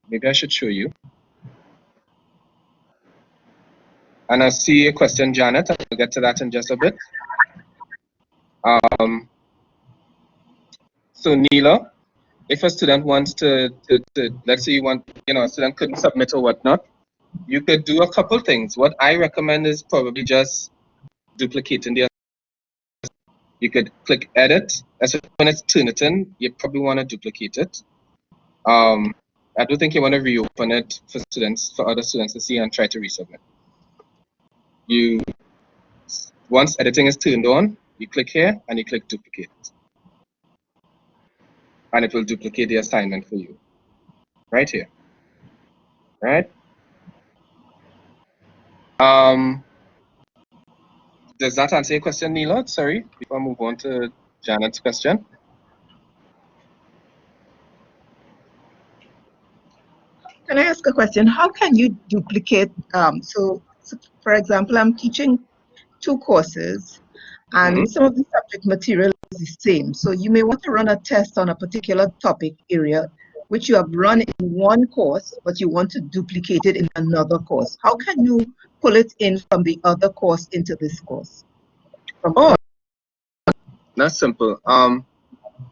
Maybe I should show you. And I see a question, Janet. I'll get to that in just a bit. So Neela, if a student wants to let's say a student couldn't submit or whatnot, you could do a couple things. What I recommend is probably just duplicating the. You could click edit. Especially when it's Turnitin, you probably want to duplicate it. I don't think you want to reopen it for other students to see and try to resubmit. Once editing is turned on, you click here and you click duplicate. And it will duplicate the assignment for you. Right here. Right? Does that answer your question, Neela? Sorry, before I move on to Janet's question. Can I ask a question? How can you duplicate? So for example, I'm teaching 2 courses, and some of the subject material is the same. So you may want to run a test on a particular topic area, which you have run in one course, but you want to duplicate it in another course. How can you pull it in from the other course into this course? That's simple.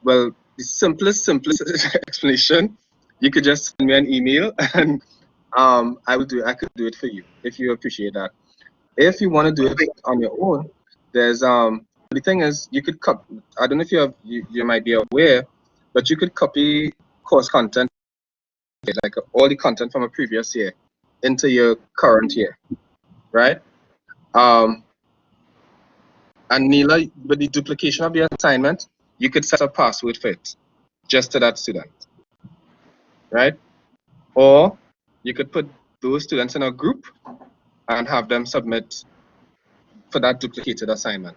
Well, the simplest explanation, you could just send me an email and I could do it for you if you appreciate that. If you want to do it on your own, there's the thing is you could copy. I don't know if you might be aware, but you could copy course content, like all the content from a previous year, into your current year, right? And Neela, with the duplication of the assignment, you could set a password for it, just to that student, right? Or you could put those students in a group and have them submit for that duplicated assignment.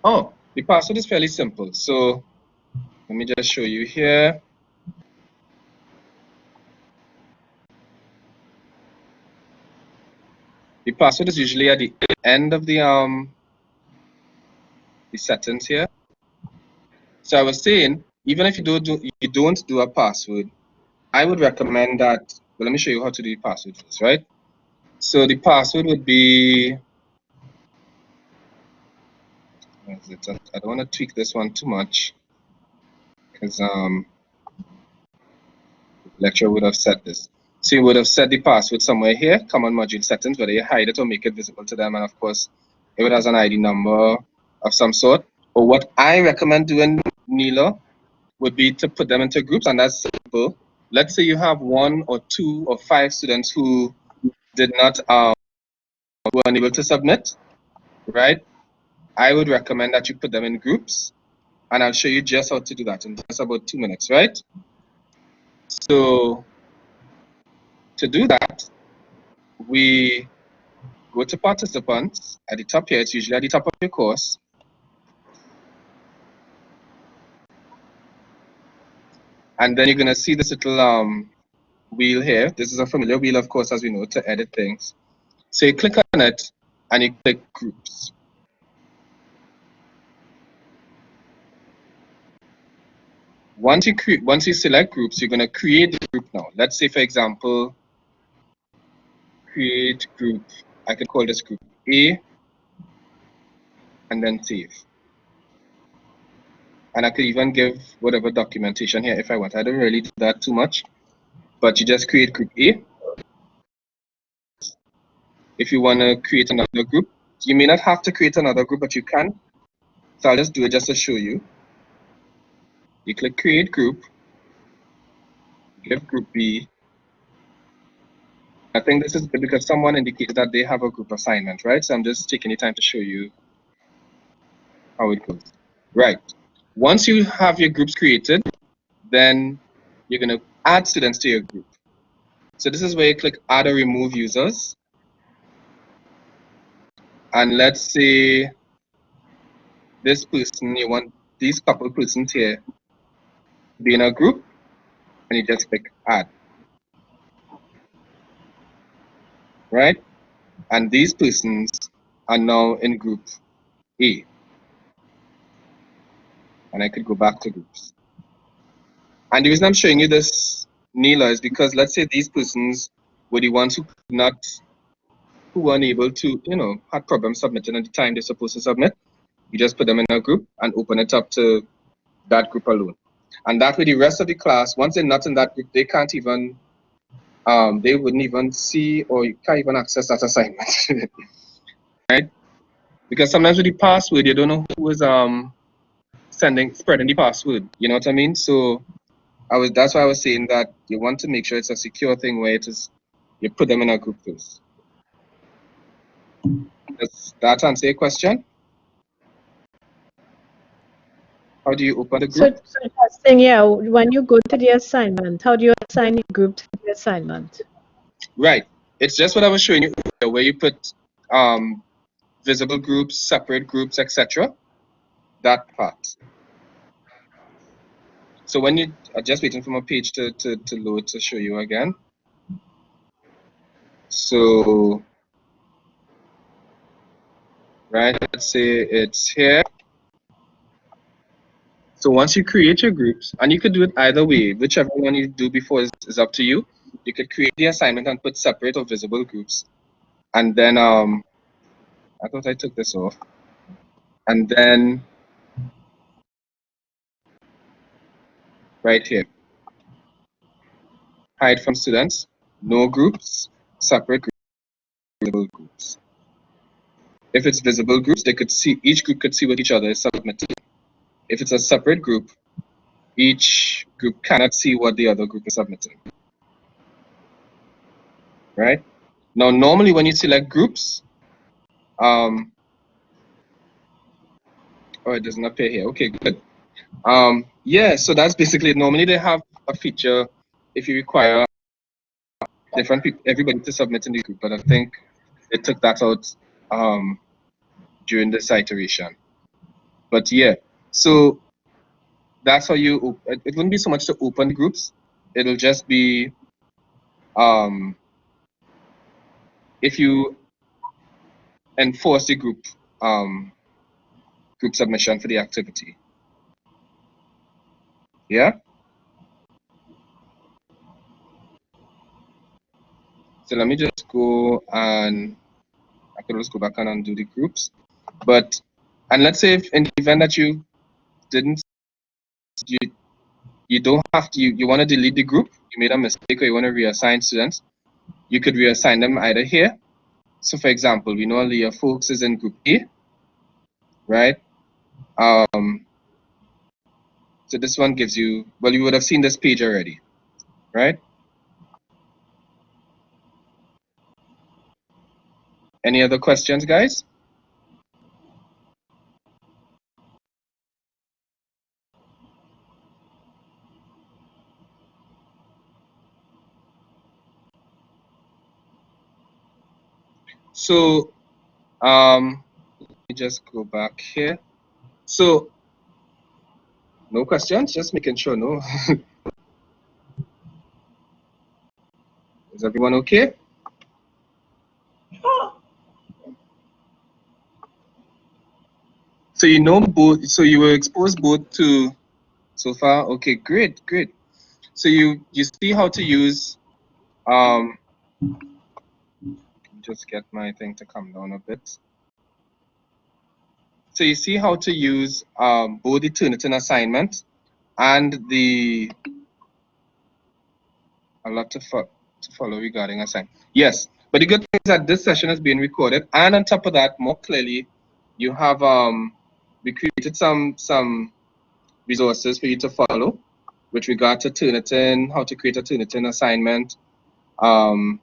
Oh, the password is fairly simple. So let me just show you here. The password is usually at the end of the sentence here. So I was saying, even if you don't do a password, I would recommend that. Well, let me show you how to do the password first, right? So the password would be. I don't want to tweak this one too much because the lecturer would have set this. So you would have set the password somewhere here, common module settings, whether you hide it or make it visible to them, and of course, if it has an ID number of some sort. Or what I recommend doing, Neela, would be to put them into groups, and that's simple. Let's say you have 1 or 2 or 5 students who did not were unable to submit, right? I would recommend that you put them in groups, and I'll show you just how to do that in just about 2 minutes, right? So to do that, we go to participants at the top here. It's usually at the top of your course. And then you're going to see this little wheel here. This is a familiar wheel, of course, as we know, to edit things. So you click on it and you click groups. Once you select groups, you're going to create the group now. Let's say, for example, create group. I could call this group A and then save. And I could even give whatever documentation here if I want. I don't really do that too much, but you just create group A. If you want to create another group, you may not have to create another group, but you can. So I'll just do it just to show you. You click create group, give group B. I think this is good because someone indicated that they have a group assignment, right? So I'm just taking the time to show you how it goes. Right. Once you have your groups created, then you're going to add students to your group. So this is where you click add or remove users. And let's say this person, you want these couple persons here to be in a group, and you just click add. Right? And these persons are now in group A. And I could go back to groups. And the reason I'm showing you this, Neela, is because let's say these persons were the ones who were unable to, had problems submitting at the time they're supposed to submit. You just put them in a group and open it up to that group alone. And that way the rest of the class, once they're not in that group, they can't even, they wouldn't even see, or you can't even access that assignment, right? Because sometimes with the password, you don't know who is spreading the password. You know what I mean? So that's why I was saying that you want to make sure it's a secure thing where it is, you put them in a group first. Does that answer your question? How do you open the group? So Justin, yeah, when you go to the assignment, how do you assign the group to the assignment? Right. It's just what I was showing you earlier, where you put visible groups, separate groups, etc. That part. So when you are just waiting for my page to load to show you again. So, right, let's say it's here. So once you create your groups, and you could do it either way, whichever one you do before is up to you. You could create the assignment and put separate or visible groups. And then, I thought I took this off. And then, right here, hide from students, no groups, separate groups, visible groups. If it's visible groups, they could see, each group could see what each other is submitting. If it's a separate group, each group cannot see what the other group is submitting. Right? Now, normally when you select groups, oh, it doesn't appear here. Okay, good. Yeah, so that's basically it. Normally they have a feature if you require different people, everybody to submit in the group, but I think they took that out during this iteration. But yeah, so that's how you, it wouldn't be so much to open the groups, it'll just be if you enforce the group submission for the activity. Yeah. So let me just go, and I could just go back and undo the groups. But, and let's say if in the event that you didn't, you don't have to, you want to delete the group, you made a mistake, or you want to reassign students, you could reassign them either here. So for example, we know Leah Folks is in group A, right? So this one gives you, well, you would have seen this page already, right? Any other questions, guys? So, let me just go back here. So, no questions, just making sure, no? Is everyone okay? So you know both, so you were exposed both to, so far, okay, great, great. So you see how to use, just get my thing to come down a bit. So you see how to use both the Turnitin assignment and the, a lot to follow regarding assignment. Yes, but the good thing is that this session is being recorded, and on top of that, more clearly, you have we created some resources for you to follow with regard to Turnitin, how to create a Turnitin assignment, how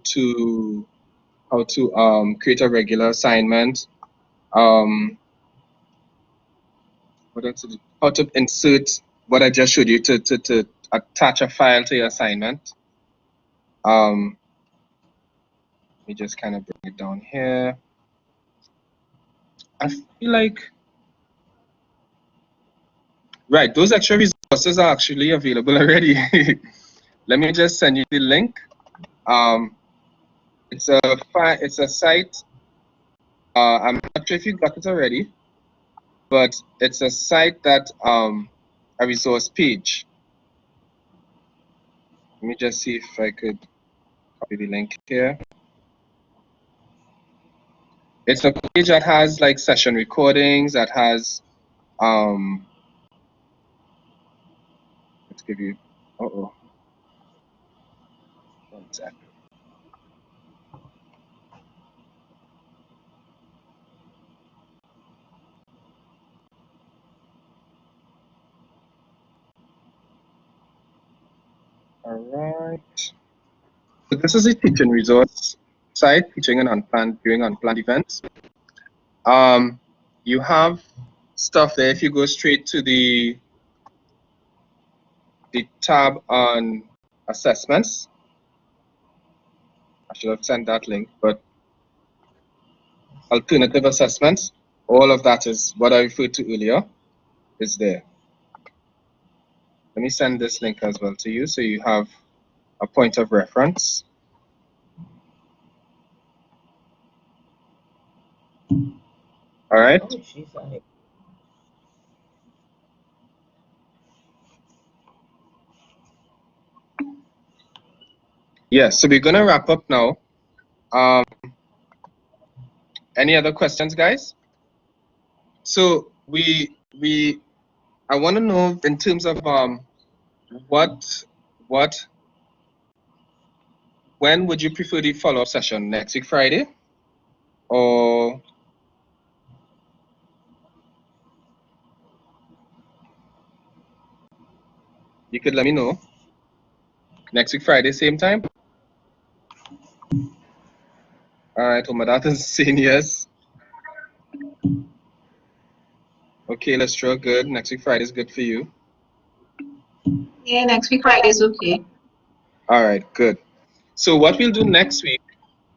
to create a regular assignment, what else? How to insert what I just showed you to attach a file to your assignment. Let me just kind of bring it down here. I feel like, right, those extra resources are actually available already. Let me just send you the link. It's a site. I'm not sure if you got it already, but it's a site that a resource page. Let me just see if I could copy the link here. It's a page that has like session recordings, that has let's give you, one sec. All right. So this is a teaching resource site, teaching and unplanned during unplanned events. You have stuff there. If you go straight to the tab on assessments, I should have sent that link, but alternative assessments, all of that is what I referred to earlier, is there. Let me send this link as well to you so you have a point of reference. All right. Yes, so we're going to wrap up now. Any other questions, guys? So I want to know in terms of when would you prefer the follow-up session? Next week, Friday? Or you could let me know. Next week, Friday, same time? All right, Omadat is saying yes. Okay, let's try. Good. Next week, Friday is good for you. Yeah, next week Friday is okay. All right, good. So what we'll do next week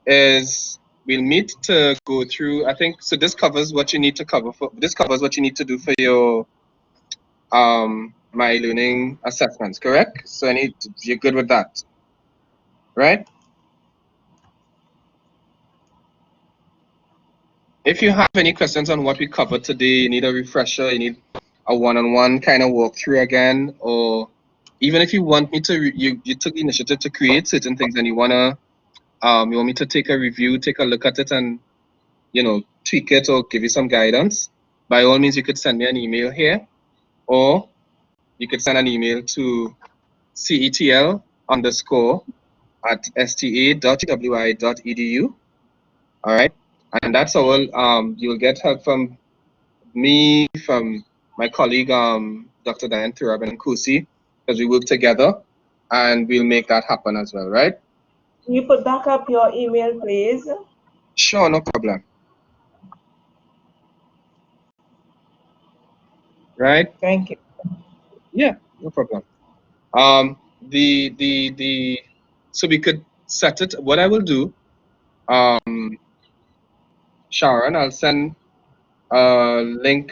is we'll meet to go through, I think, so this covers what you need to cover for, this covers what you need to do for your myeLearning assessments, correct? So you're good with that, right? If you have any questions on what we covered today, you need a refresher, you need a one-on-one kind of walkthrough again, or even if you want me to, you took the initiative to create certain things and you want me to take a review, take a look at it and, tweak it or give you some guidance, by all means, you could send me an email here, or you could send an email to CETL_@sta.wi.edu. All right. And that's all. You'll get help from me, from my colleague, Dr. Diane Thurabin and Kusi, because we work together and we'll make that happen as well, right? Can you put back up your email, please? Sure, no problem. Right? Thank you. Yeah, no problem. So we could set it. What I will do, Sharon, I'll send a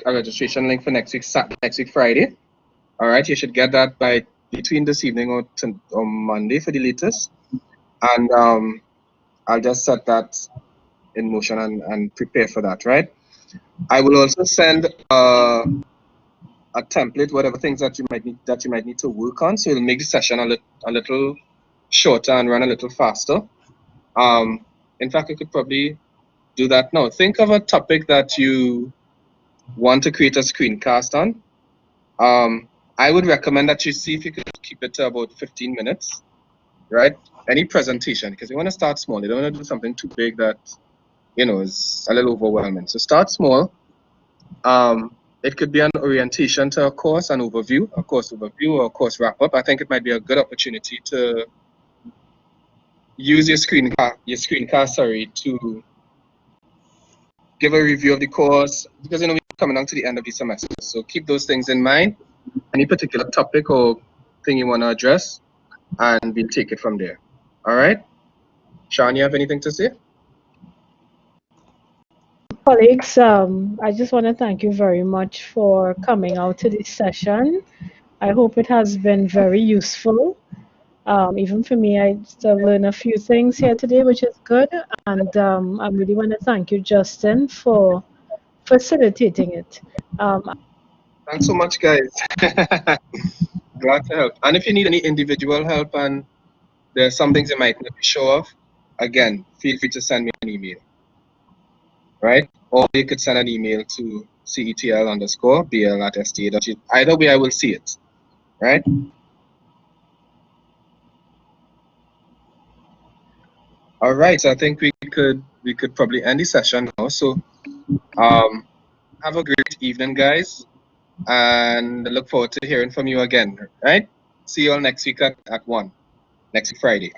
registration link for next week Friday. All right, you should get that by between this evening or Monday for the latest, and I'll just set that in motion and prepare for that. Right. I will also send a template, whatever things that you might need to work on, so it'll make the session a little shorter and run a little faster. In fact, I could probably do that now. Think of a topic that you want to create a screencast on. I would recommend that you see if you could keep it to about 15 minutes, right? Any presentation, because you want to start small. You don't want to do something too big that, is a little overwhelming. So start small. It could be an orientation to a course, an overview, a course overview, or a course wrap-up. I think it might be a good opportunity to use your screencast, to give a review of the course, because we're coming on to the end of the semester. So keep those things in mind. Any particular topic or thing you want to address, and we'll take it from there. All right? Sean, you have anything to say? Colleagues, I just want to thank you very much for coming out to this session. I hope it has been very useful. Even for me, I still learned a few things here today, which is good. And I really want to thank you, Justin, for facilitating it. Thanks so much, guys. Glad to help. And if you need any individual help and there's some things you might not be sure of, again, feel free to send me an email. right? Or you could send an email to CETL_BL@sta.u. Either way, I will see it, right? All right, so I think we could probably end the session now. So have a great evening, guys, and look forward to hearing from you again, right? See you all next week at 1, next Friday.